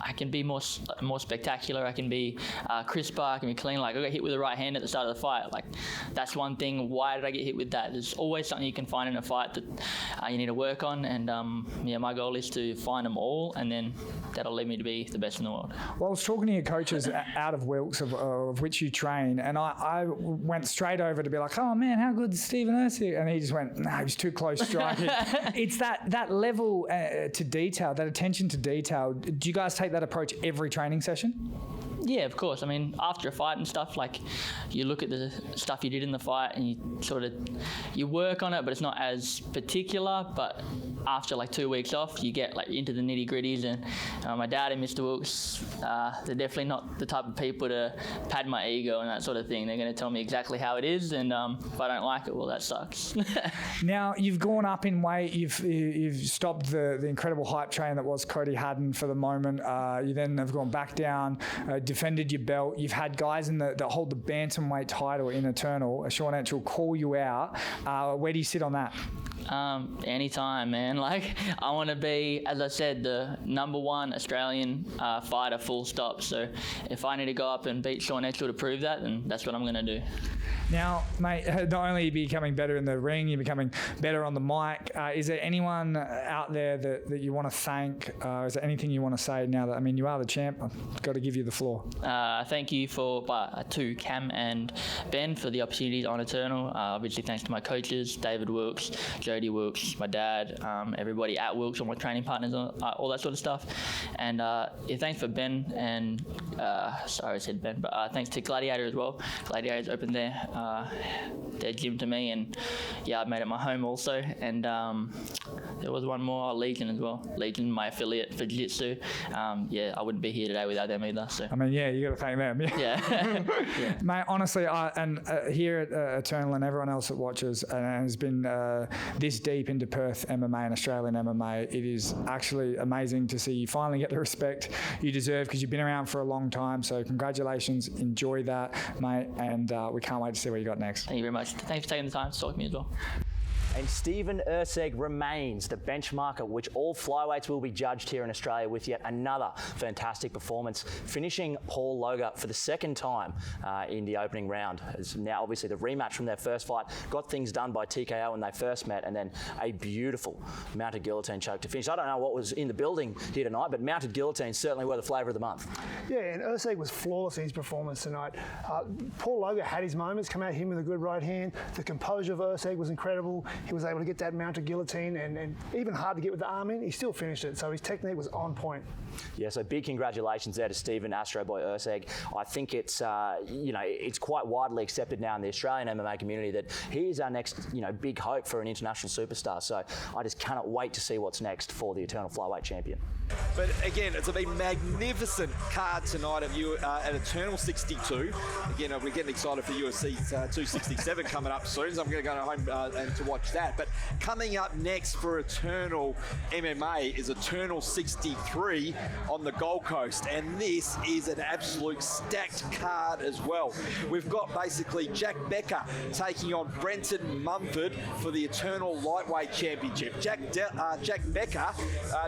I can be more spectacular. I can be crisper. I can be clean. Like, I got hit with the right hand at the start of the fight. Like, that's one thing. Why did I get hit with that? There's always something you can find in a fight that you need to work on. And my goal is to find them all, and then that'll lead me to be the best in the world. Well, I was talking to your coaches out of Wilkes, of which you train, and I went straight over to be like, oh man, how good is Stephen Ursic? And he just went, no, he was too close striking. It's that level to detail, that attention to detail. Do you guys take that approach every training session? Yeah, of course. I mean, after a fight and stuff, like, you look at the stuff you did in the fight and you work on it, but it's not as particular. But after like 2 weeks off, you get like into the nitty gritties. And my dad and Mr. Wilkes, they're definitely not the type of people to pad my ego and that sort of thing. They're going to tell me exactly how it is, and if I don't like it, well, that sucks. Now, you've gone up in weight. You've stopped the incredible hype train that was Cody Haddon for the moment. You then have gone back down, defended your belt. You've had guys that hold the bantamweight title in Eternal, Sean Etchell, call you out. Where do you sit on that? Anytime, man. Like, I want to be, as I said, the #1 Australian fighter, full stop. So if I need to go up and beat Sean Etchell to prove that, then that's what I'm going to do. Now, mate, not only are you becoming better in the ring, you're becoming better on the mic. Is there anyone out there that you want to thank? Is there anything you want to say now that, I mean, you are the champ? I've got to give you the floor. Thank you to Cam and Ben for the opportunities on Eternal. Obviously, thanks to my coaches, David Wilkes, Jody Wilkes, my dad, everybody at Wilkes, all my training partners, all that sort of stuff. And thanks for Ben and, sorry I said Ben, but thanks to Gladiator as well. Gladiator's opened their gym to me, and I made it my home also. And there was one more, Legion as well. Legion, my affiliate for Jiu-Jitsu. I wouldn't be here today without them either. So. I mean, you got to thank them. Yeah. Mate, honestly, here at Eternal and everyone else that watches, has been this deep into Perth MMA and Australian MMA. It is actually amazing to see you finally get the respect you deserve because you've been around for a long time. So congratulations, enjoy that, mate, and we can't wait to see what you got next. Thank you very much. Thanks for taking the time to talk to me as well. And Stephen Ursic remains the benchmark at which all flyweights will be judged here in Australia with yet another fantastic performance, finishing Paul Loga for the second time in the opening round. It's now obviously the rematch from their first fight, got things done by TKO when they first met, and then a beautiful mounted guillotine choke to finish. I don't know what was in the building here tonight, but mounted guillotines certainly were the flavour of the month. Yeah, and Ursic was flawless in his performance tonight. Paul Loga had his moments, come at him with a good right hand. The composure of Ursic was incredible. He was able to get that mounted guillotine and even hard to get with the arm in, he still finished it. So his technique was on point. Yeah, so big congratulations there to Stephen Astro Boy Ursic. I think it's it's quite widely accepted now in the Australian MMA community that he is our next big hope for an international superstar. So I just cannot wait to see what's next for the Eternal Flyweight Champion. But again, it's a magnificent card tonight at Eternal 62. Again, we're getting excited for UFC 267 coming up soon, so I'm going to go home and to watch that. But coming up next for Eternal MMA is Eternal 63 on the Gold Coast, and this is an absolute stacked card as well. We've got basically Jack Becker taking on Brenton Mumford for the Eternal Lightweight Championship. Jack Becker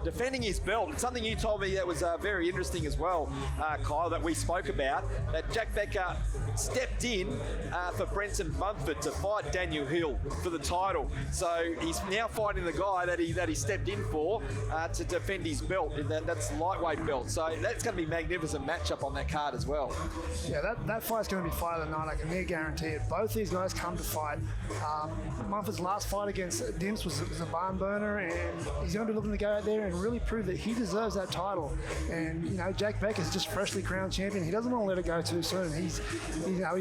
defending his belt. And something you told me that was very interesting as well, Kyle, that we spoke about, that Jack Becker stepped in for Brenton Mumford to fight Daniel Hill for the title. So he's now fighting the guy that he stepped in for to defend his belt. That's the lightweight belt. So that's going to be a magnificent matchup on that card as well. Yeah, that fight's going to be fight of the night. I can near guarantee it. Both these guys come to fight. Mumford's last fight against Dimps was a barn burner, and he's going to be looking to go out there and really prove that he deserves that title. And Jack Becker's just freshly crowned champion. He doesn't want to let it go too soon. He's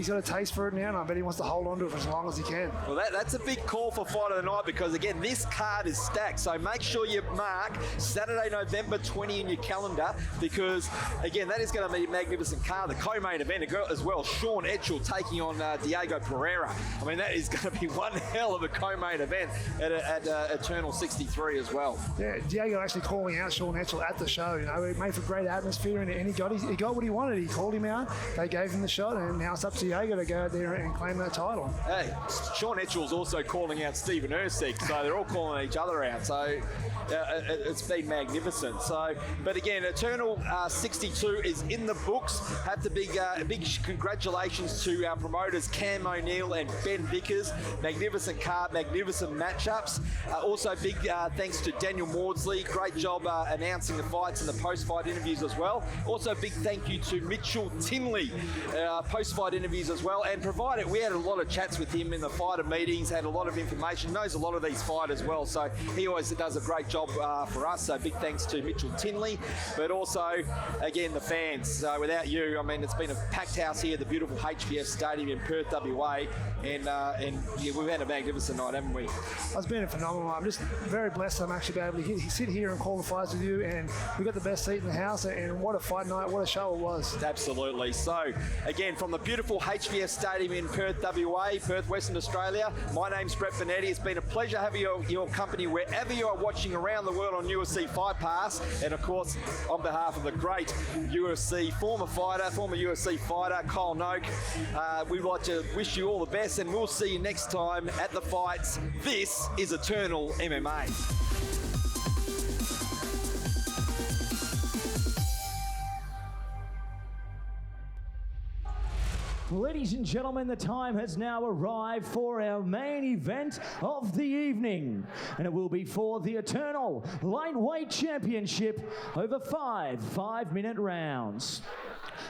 got a taste for it now, and I bet he wants to hold on to it for as long as he can. Well, that's a big call for fight of the night because again, this card is stacked. So make sure you mark Saturday, November 20 in your calendar because again, that is going to be a magnificent card. The co-main event as well, Sean Etchell taking on Diego Pereira. I mean, that is going to be one hell of a co-main event at Eternal 63 as well. Yeah, Diego actually calling out Sean Etchell at the show. It made for great atmosphere, and he got what he wanted. He called him out. They gave him the shot, and now it's up to Diego to go out there and claim that title. Hey, Sean Etchell's also calling out Stephen Ursic, so they're all calling each other out. So it's been magnificent. So, but again, Eternal 62 is in the books. Have the big congratulations to our promoters Cam O'Neill and Ben Vickers. Magnificent card, magnificent matchups. Also, big thanks to Daniel Maudsley. Great job announcing the fights and the post-fight interviews as well. Also, big thank you to Mitchell Tinley, post-fight interviews as well. And provided we had a lot of chats with him in the fighter meetings, had a lot of information, knows a lot of these fighters as well. So he always does a great job for us. So big thanks to Mitchell Tinley, but also again the fans. Without you, I mean, it's been a packed house here at the beautiful HBF Stadium in Perth, WA, and yeah, we've had a magnificent night, haven't we? It's been a phenomenal night. I'm just very blessed I'm actually able to sit here and call the fights with you, and we got the best seat in the house, and what a fight night, what a show it was. Absolutely. So again, from the beautiful HBF Stadium in Perth, WA, Perth, Western Australia, my name's Brett Benetti. It's been a pleasure having your company wherever you are watching around the world on UFC Fight Pass, and of course on behalf of the great UFC former UFC fighter Kyle Noak, we'd like to wish you all the best, and we'll see you next time at the fights. This is Eternal MMA. Ladies and gentlemen, the time has now arrived for our main event of the evening, and it will be for the Eternal Lightweight Championship over 5-minute rounds.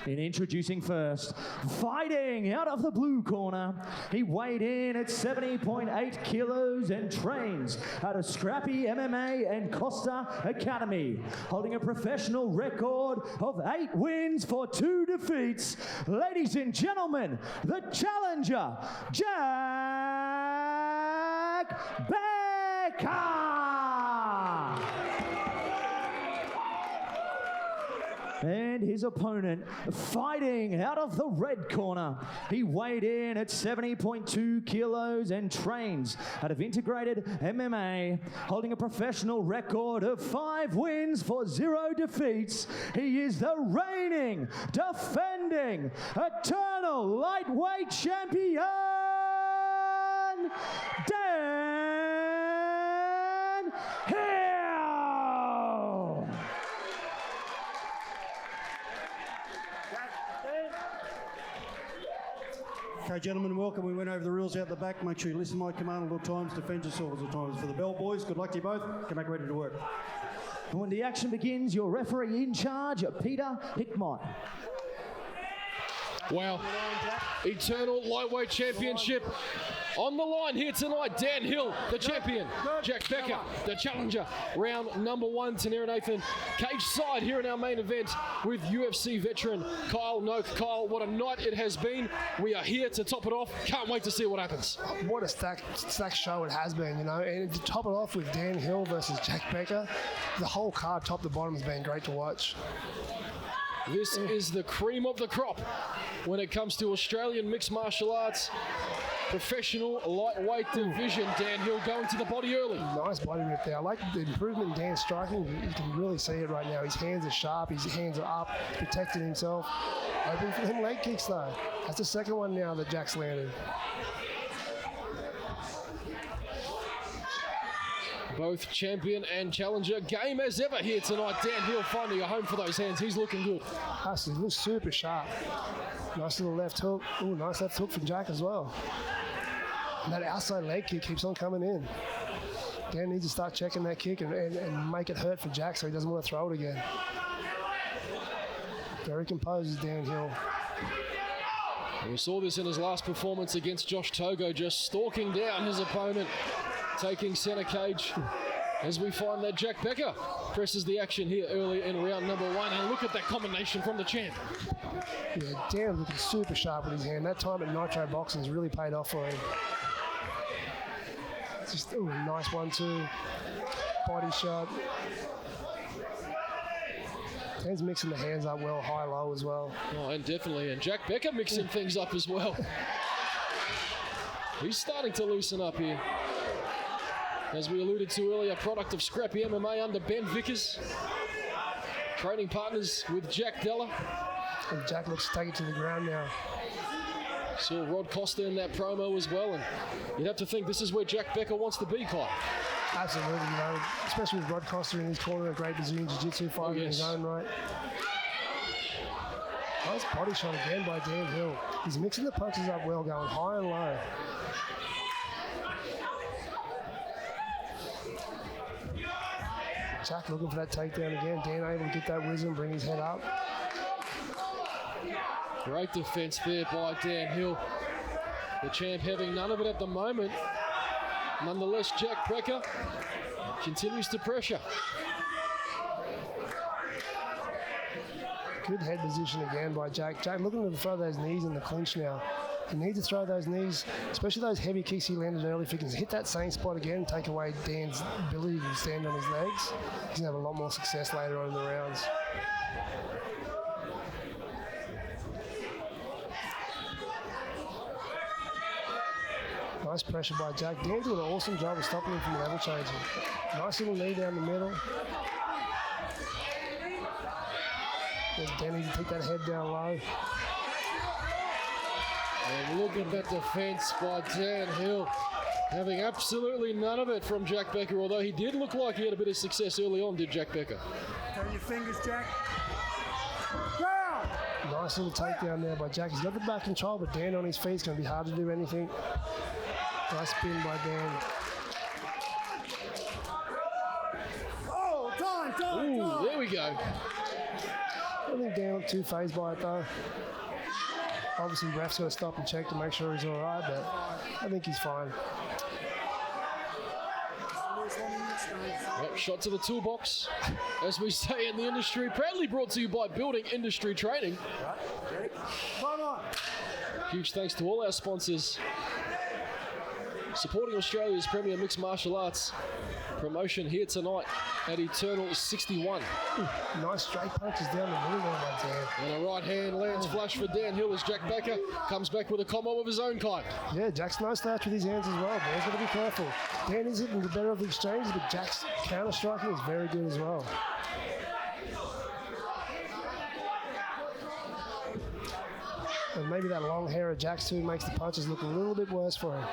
In introducing first, fighting out of the blue corner, he weighed in at 70.8 kilos and trains at a Scrappy MMA and Costa Academy, holding a professional record of 8 wins for 2 defeats. Ladies and gentlemen, the challenger, Jack Becker. And his opponent fighting out of the red corner. He weighed in at 70.2 kilos and trains out of Integrated MMA, holding a professional record of 5 wins for 0 defeats. He is the reigning, defending, eternal lightweight champion, Dan Hill. Okay, gentlemen, welcome. We went over the rules out the back. Make sure you listen to my command at all times, defend yourselves at all times. For the bell boys, good luck to you both. Come back ready to work. And when the action begins, your referee in charge, Peter Hickmott. Wow. Eternal Lightweight Championship on the line here tonight. Dan Hill, the champion. Jack Becker, the challenger. Round number 1, Tanera Nathan. Cage side here in our main event with UFC veteran Kyle Noak. Kyle, what a night it has been. We are here to top it off. Can't wait to see what happens. What a stacked show it has been, you know. And to top it off with Dan Hill versus Jack Becker, the whole card top to bottom has been great to watch. This is the cream of the crop when it comes to Australian mixed martial arts professional lightweight division. Dan Hill going to the body early. Nice body rip there. I like the improvement in Dan's striking. You can really see it right now. His hands are sharp. His hands are up, protecting himself. Hoping for him leg kicks though. That's the second one now that Jack's landed. Both champion and challenger game as ever here tonight. Dan Hill finding a home for those hands. He's looking good. He looks super sharp. Nice little left hook. Ooh, nice left hook from Jack as well. And that outside leg kick keeps on coming in. Dan needs to start checking that kick and make it hurt for Jack so he doesn't want to throw it again. Very composed is Dan Hill. And we saw this in his last performance against Josh Togo, just stalking down his opponent, taking centre cage, as we find that Jack Becker presses the action here early in round number 1. And look at that combination from the champ. Yeah, Dan looking super sharp with his hand. That time at Nitro Boxing has really paid off for him. Just nice 1-2, body shot. Dan's mixing the hands up well, high-low as well. Oh, and definitely, and Jack Becker mixing things up as well. He's starting to loosen up here. As we alluded to earlier, product of Scrappy MMA under Ben Vickers. Training partners with Jack Della. And Jack looks to take it to the ground now. Saw Rod Costa in that promo as well, and you'd have to think this is where Jack Becker wants to be, Kyle. Absolutely, you know, especially with Rod Costa in his corner, a great Brazilian Jiu-Jitsu fighter in his own right. Nice body shot again by Dan Hill. He's mixing the punches up well, going high and low. Jack looking for that takedown again. Dan able to get that wisdom, bring his head up. Great defense there by Dan Hill. The champ having none of it at the moment. Nonetheless, Jack Becker continues to pressure. Good head position again by Jack. Jack looking to throw those knees in the clinch now. He needs to throw those knees, especially those heavy kicks he landed early. If he can hit that same spot again and take away Dan's ability to stand on his legs, he's going to have a lot more success later on in the rounds. Nice pressure by Jack. Dan's doing an awesome job of stopping him from level changing. Nice little knee down the middle. Dan needs to take that head down low. And look at that defense by Dan Hill. Having absolutely none of it from Jack Becker, although he did look like he had a bit of success early on, did Jack Becker. Turn your fingers, Jack. Nice little takedown there by Jack. He's got the back control, but Dan on his feet is going to be hard to do anything. Nice spin by Dan. Oh, time. There we go. I don't think Dan looked too fazed by it though. Obviously, ref's got to stop and check to make sure he's all right, but I think he's fine. Yep, shot to the toolbox, as we say in the industry. Proudly brought to you by Building Industry Training. Huge thanks to all our sponsors supporting Australia's premier mixed martial arts promotion here tonight at Eternal 61. Nice straight punches down the middle there, my Dan. And a right hand lands flush for Dan Hill as Jack Becker comes back with a combo of his own kind. Yeah, Jack's no slouch with his hands as well. Dan's got to be careful. Dan is hitting the better of the exchanges, but Jack's counter striking is very good as well. And maybe that long hair of Jack's too makes the punches look a little bit worse for him.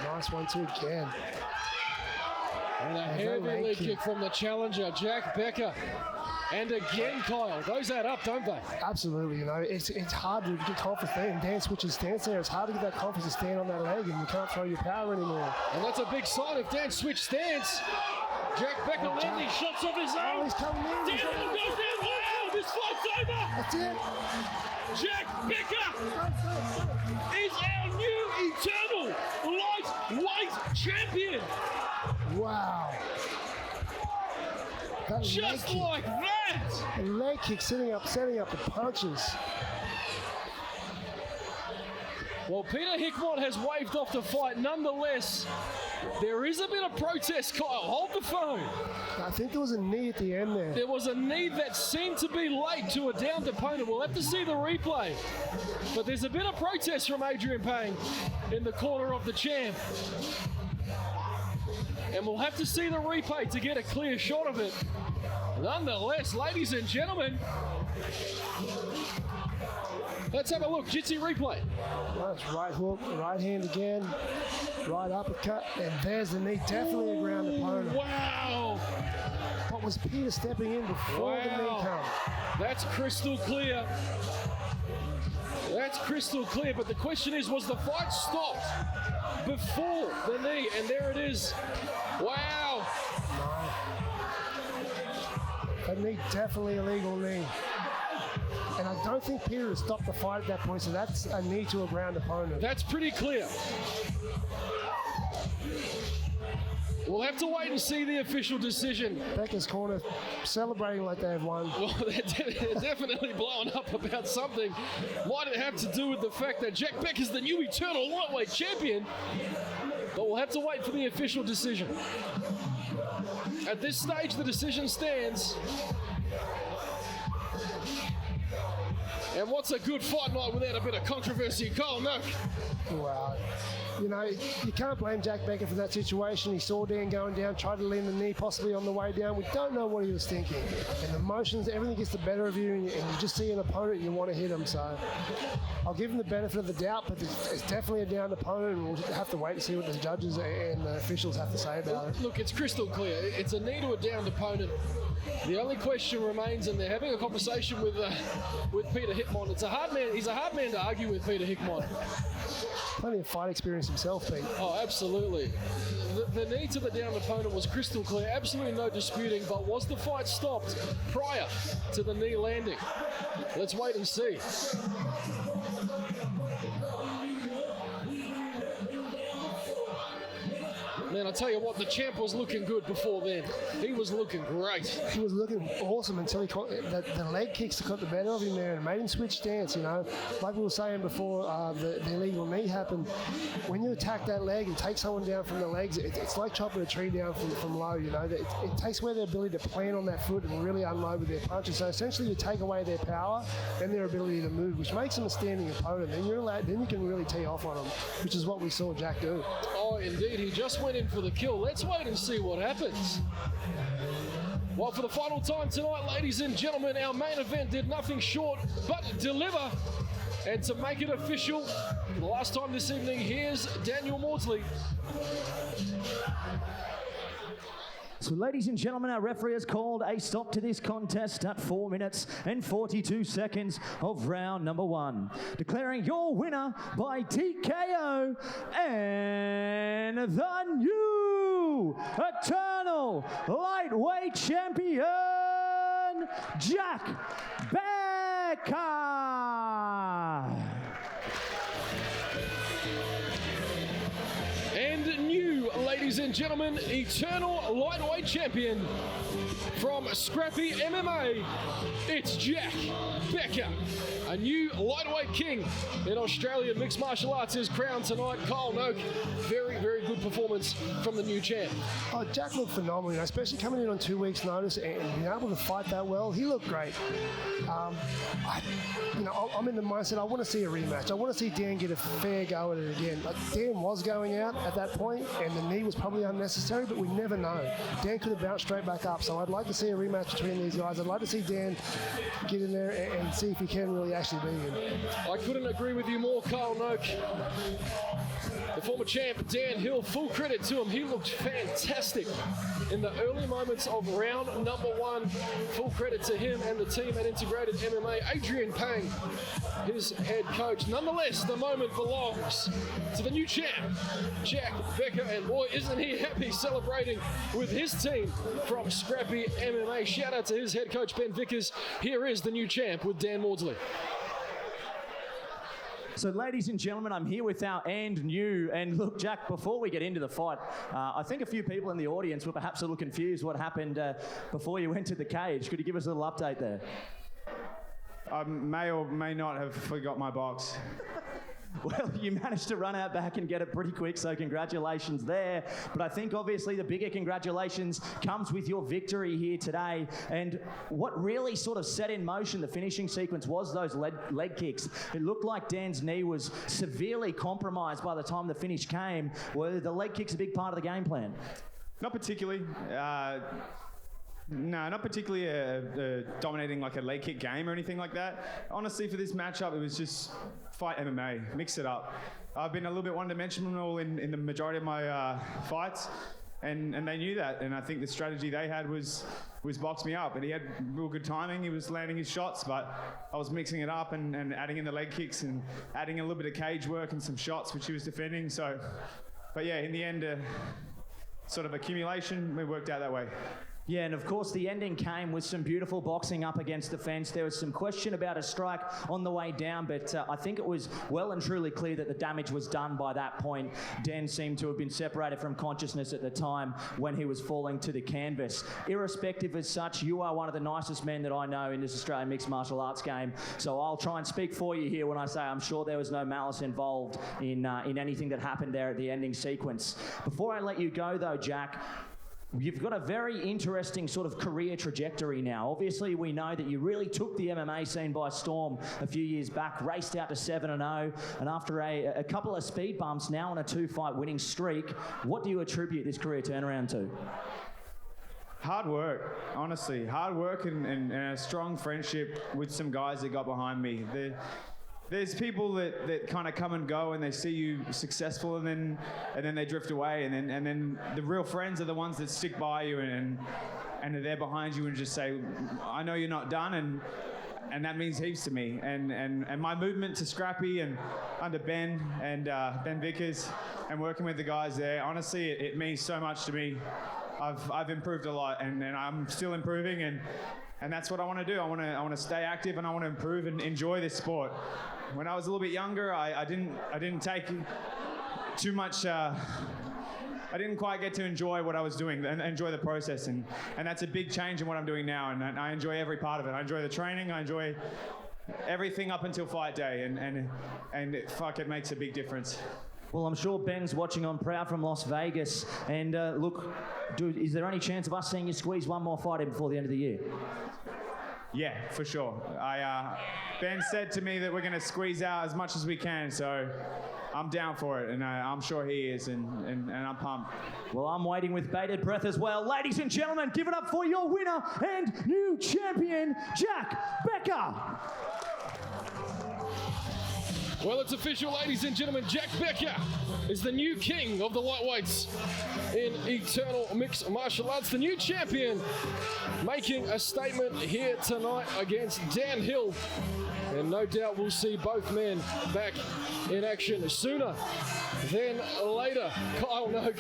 Nice one too again. And a heavy leg kick from the challenger, Jack Becker. And again, Kyle, those add up, don't they? Absolutely, you know, it's hard to get confidence there, and Dan switches stance there. It's hard to get that confidence to stand on that leg, and you can't throw your power anymore. And that's a big sign if Dan switched stance. Jack Becker landing shots off his own. Oh, he's coming in. Dan Hill goes down. Wow, this fight's over. That's it. Jack Becker is our new eternal lightweight champion. Wow. That just like that. A leg kick setting up the punches. Well, Peter Hickmott has waved off the fight. Nonetheless, there is a bit of protest, Kyle. Hold the phone. I think there was a knee at the end there. There was a knee that seemed to be late to a downed opponent. We'll have to see the replay. But there's a bit of protest from Adrian Payne in the corner of the champ. And we'll have to see the replay to get a clear shot of it. Nonetheless, ladies and gentlemen, let's have a look. Jitsi replay. Nice right hook, right hand again, right uppercut, and there's the knee. Definitely a ground opponent. Wow. What was Peter stepping in before the knee come? That's crystal clear. That's crystal clear, but the question is, was the fight stopped before the knee? And there it is. Wow. That knee, definitely a legal knee. And I don't think Peter has stopped the fight at that point, so that's a knee to a ground opponent. That's pretty clear. We'll have to wait and see the official decision. Becker's corner celebrating like they've won. Well, they're definitely blowing up about something. Might it have to do with the fact that Jack Becker's the new eternal lightweight champion? But we'll have to wait for the official decision. At this stage, the decision stands. And what's a good fight night without a bit of controversy? Kyle Noak. Wow. You know, you can't blame Jack Becker for that situation. He saw Dan going down, tried to lean the knee possibly on the way down. We don't know what he was thinking. And the emotions, everything gets the better of you, and you just see an opponent, you want to hit him. So I'll give him the benefit of the doubt, but it's definitely a down opponent, and we'll have to wait to see what the judges and the officials have to say about it. Look, it's crystal clear. It's a knee to a downed opponent. The only question remains, and they're having a conversation with Peter Hickmott. It's a hard man. He's a hard man to argue with, Peter Hickmott. Plenty of fight experience himself, Pete. Oh, absolutely. The knee to the downed opponent was crystal clear. Absolutely no disputing. But was the fight stopped prior to the knee landing? Let's wait and see. Man, I tell you what, the champ was looking good before then. He was looking great. He was looking awesome until he caught the leg kicks got the better of him there and made him switch stance, you know. Like we were saying before the illegal knee happened, when you attack that leg and take someone down from the legs, it's like chopping a tree down from low, you know. It takes away their ability to plant on that foot and really unload with their punches. So essentially you take away their power and their ability to move, which makes them a standing opponent. Then you can really tee off on them, which is what we saw Jack do. Oh, indeed. He just went in for the kill. Let's wait and see what happens. Well, for the final time tonight, ladies and gentlemen, our main event did nothing short but deliver. And to make it official, for the last time this evening, here's Daniel Maudsley. So, ladies and gentlemen, our referee has called a stop to this contest at 4 minutes and 42 seconds of round number 1. Declaring your winner by TKO and the new eternal lightweight champion, Jack Becker. And new, ladies ladies and gentlemen, eternal lightweight champion from Scrappy MMA, it's Jack Becker. A new lightweight king in Australian mixed martial arts is crowned tonight. Kyle Noak, very, very good performance from the new champ. Oh, Jack looked phenomenal, you know, especially coming in on 2 weeks' notice and being able to fight that well. He looked great. I'm in the mindset I want to see a rematch. I want to see Dan get a fair go at it again. Like, Dan was going out at that point, and the knee was probably unnecessary, but we never know. Dan could have bounced straight back up, so I'd like to see a rematch between these guys. I'd like to see Dan get in there and see if he can really actually beat him. I couldn't agree with you more, Kyle Noak. The former champ, Dan Hill, full credit to him. He looked fantastic in the early moments of round number 1. Full credit to him and the team at Integrated MMA. Adrian Pang, his head coach. Nonetheless, the moment belongs to the new champ, Jack Becker. And boy, isn't he happy celebrating with his team from Scrappy MMA. Shout out to his head coach, Ben Vickers. Here is the new champ with Dan Maudsley. So, ladies and gentlemen, I'm here with our new. And look, Jack, before we get into the fight, I think a few people in the audience were perhaps a little confused what happened before you entered the cage. Could you give us a little update there? I may or may not have forgot my box. Well, you managed to run out back and get it pretty quick, so congratulations there. But I think obviously the bigger congratulations comes with your victory here today. And what really sort of set in motion the finishing sequence was those leg kicks. It looked like Dan's knee was severely compromised by the time the finish came. Were the leg kicks a big part of the game plan? Not particularly. No, not particularly dominating like a leg kick game or anything like that. Honestly, for this matchup, it was just fight MMA, mix it up. I've been a little bit one-dimensional in the majority of my fights, and they knew that. And I think the strategy they had was box me up. And he had real good timing. He was landing his shots, but I was mixing it up and adding in the leg kicks and adding a little bit of cage work and some shots, which he was defending. So, but yeah, in the end, sort of accumulation, it worked out that way. Yeah, and of course the ending came with some beautiful boxing up against the fence. There was some question about a strike on the way down, but I think it was well and truly clear that the damage was done by that point. Dan seemed to have been separated from consciousness at the time when he was falling to the canvas. Irrespective as such, you are one of the nicest men that I know in this Australian mixed martial arts game, so I'll try and speak for you here when I say I'm sure there was no malice involved in anything that happened there at the ending sequence. Before I let you go though, Jack, you've got a very interesting sort of career trajectory now. Obviously, we know that you really took the MMA scene by storm a few years back, raced out to 7-0, and after a couple of speed bumps, now on a 2-fight winning streak. What do you attribute this career turnaround to? Hard work, honestly. Hard work and a strong friendship with some guys that got behind me. There's people that kind of come and go and they see you successful and then they drift away and then the real friends are the ones that stick by you and are there behind you and just say, I know you're not done, and that means heaps to me. And my movement to Scrappy and under Ben and Ben Vickers and working with the guys there, honestly, it means so much to me. I've improved a lot and I'm still improving and that's what I want to do. I want to stay active and I want to improve and enjoy this sport. When I was a little bit younger, I didn't take too much. I didn't quite get to enjoy what I was doing and enjoy the process, and that's a big change in what I'm doing now. And I enjoy every part of it. I enjoy the training. I enjoy everything up until fight day, and it makes a big difference. Well, I'm sure Ben's watching on proud from Las Vegas. And look, dude, is there any chance of us seeing you squeeze one more fight in before the end of the year? Yeah, for sure. Ben said to me that we're going to squeeze out as much as we can, so I'm down for it, and I'm sure he is, and I'm pumped. Well, I'm waiting with bated breath as well. Ladies and gentlemen, give it up for your winner and new champion, Jack Becker. Well, it's official, ladies and gentlemen. Jack Becker is the new king of the lightweights in Eternal Mixed Martial Arts. The new champion making a statement here tonight against Dan Hill. And no doubt we'll see both men back in action sooner than later. Kyle Noak,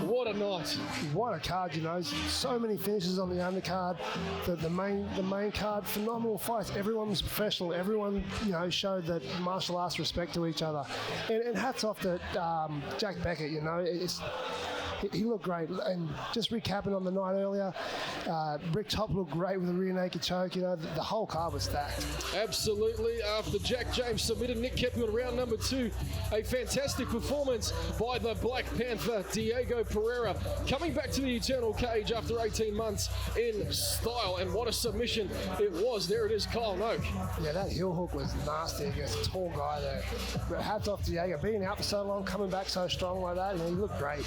what a night. What a card, you know. So many finishes on the undercard. The main card, phenomenal fights. Everyone was professional. Everyone, you know, showed that martial arts respect to each other. And hats off to Jack Becker, you know. he looked great. And just recapping on the night earlier, Rick Top looked great with a rear naked choke. You know, the whole card was stacked. Absolutely. After Jack James submitted Nick Kepu in round number 2, a fantastic performance by the Black Panther, Diego Pereira, coming back to the Eternal Cage after 18 months in style. And what a submission it was. There it is, Kyle Noak. Yeah, that heel hook was nasty against a tall guy there. But hats off to Diego, being out for so long, coming back so strong like that, he looked great.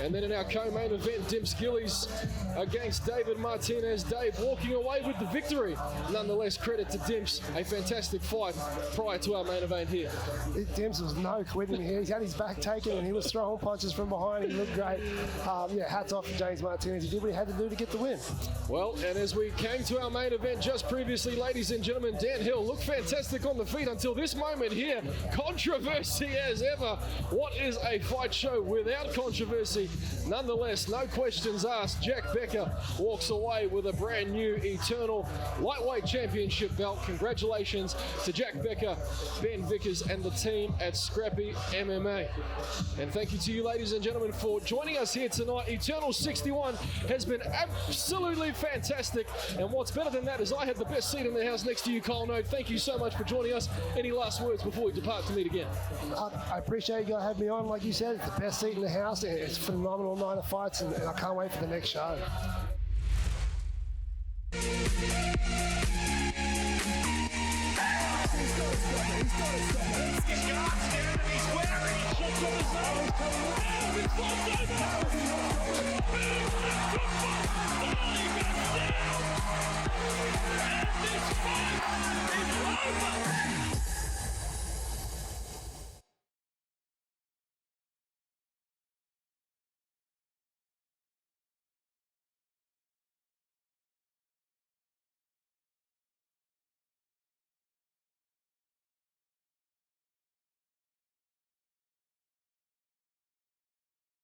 And then in our co-main event, Dimps Gillies against David Martinez. Dave walking away with the victory. Nonetheless, credit to Dimps, a fantastic fight prior to our main event here. Dimps was no quitting here. He's had his back taken and he was throwing punches from behind. He looked great. Hats off to James Martinez. He did what he had to do to get the win. Well, and as we came to our main event just previously, ladies and gentlemen, Dan Hill looked fantastic on the feet until this moment here. Controversy as ever. What is a fight show without controversy? Nonetheless, no questions asked. Jack Becker walks away with a brand new Eternal Lightweight Championship belt. Congratulations to Jack Becker, Ben Vickers, and the team at Scrappy MMA. And thank you to you, ladies and gentlemen, for joining us here tonight. Eternal 61 has been absolutely fantastic. And what's better than that is I had the best seat in the house next to you, Kyle Noak. Thank you so much for joining us. Any last words before we depart to meet again? I appreciate you guys having me on. Like you said, it's the best seat in the house. It's a phenomenal night of fights, and I can't wait for the next show. And this fight is over.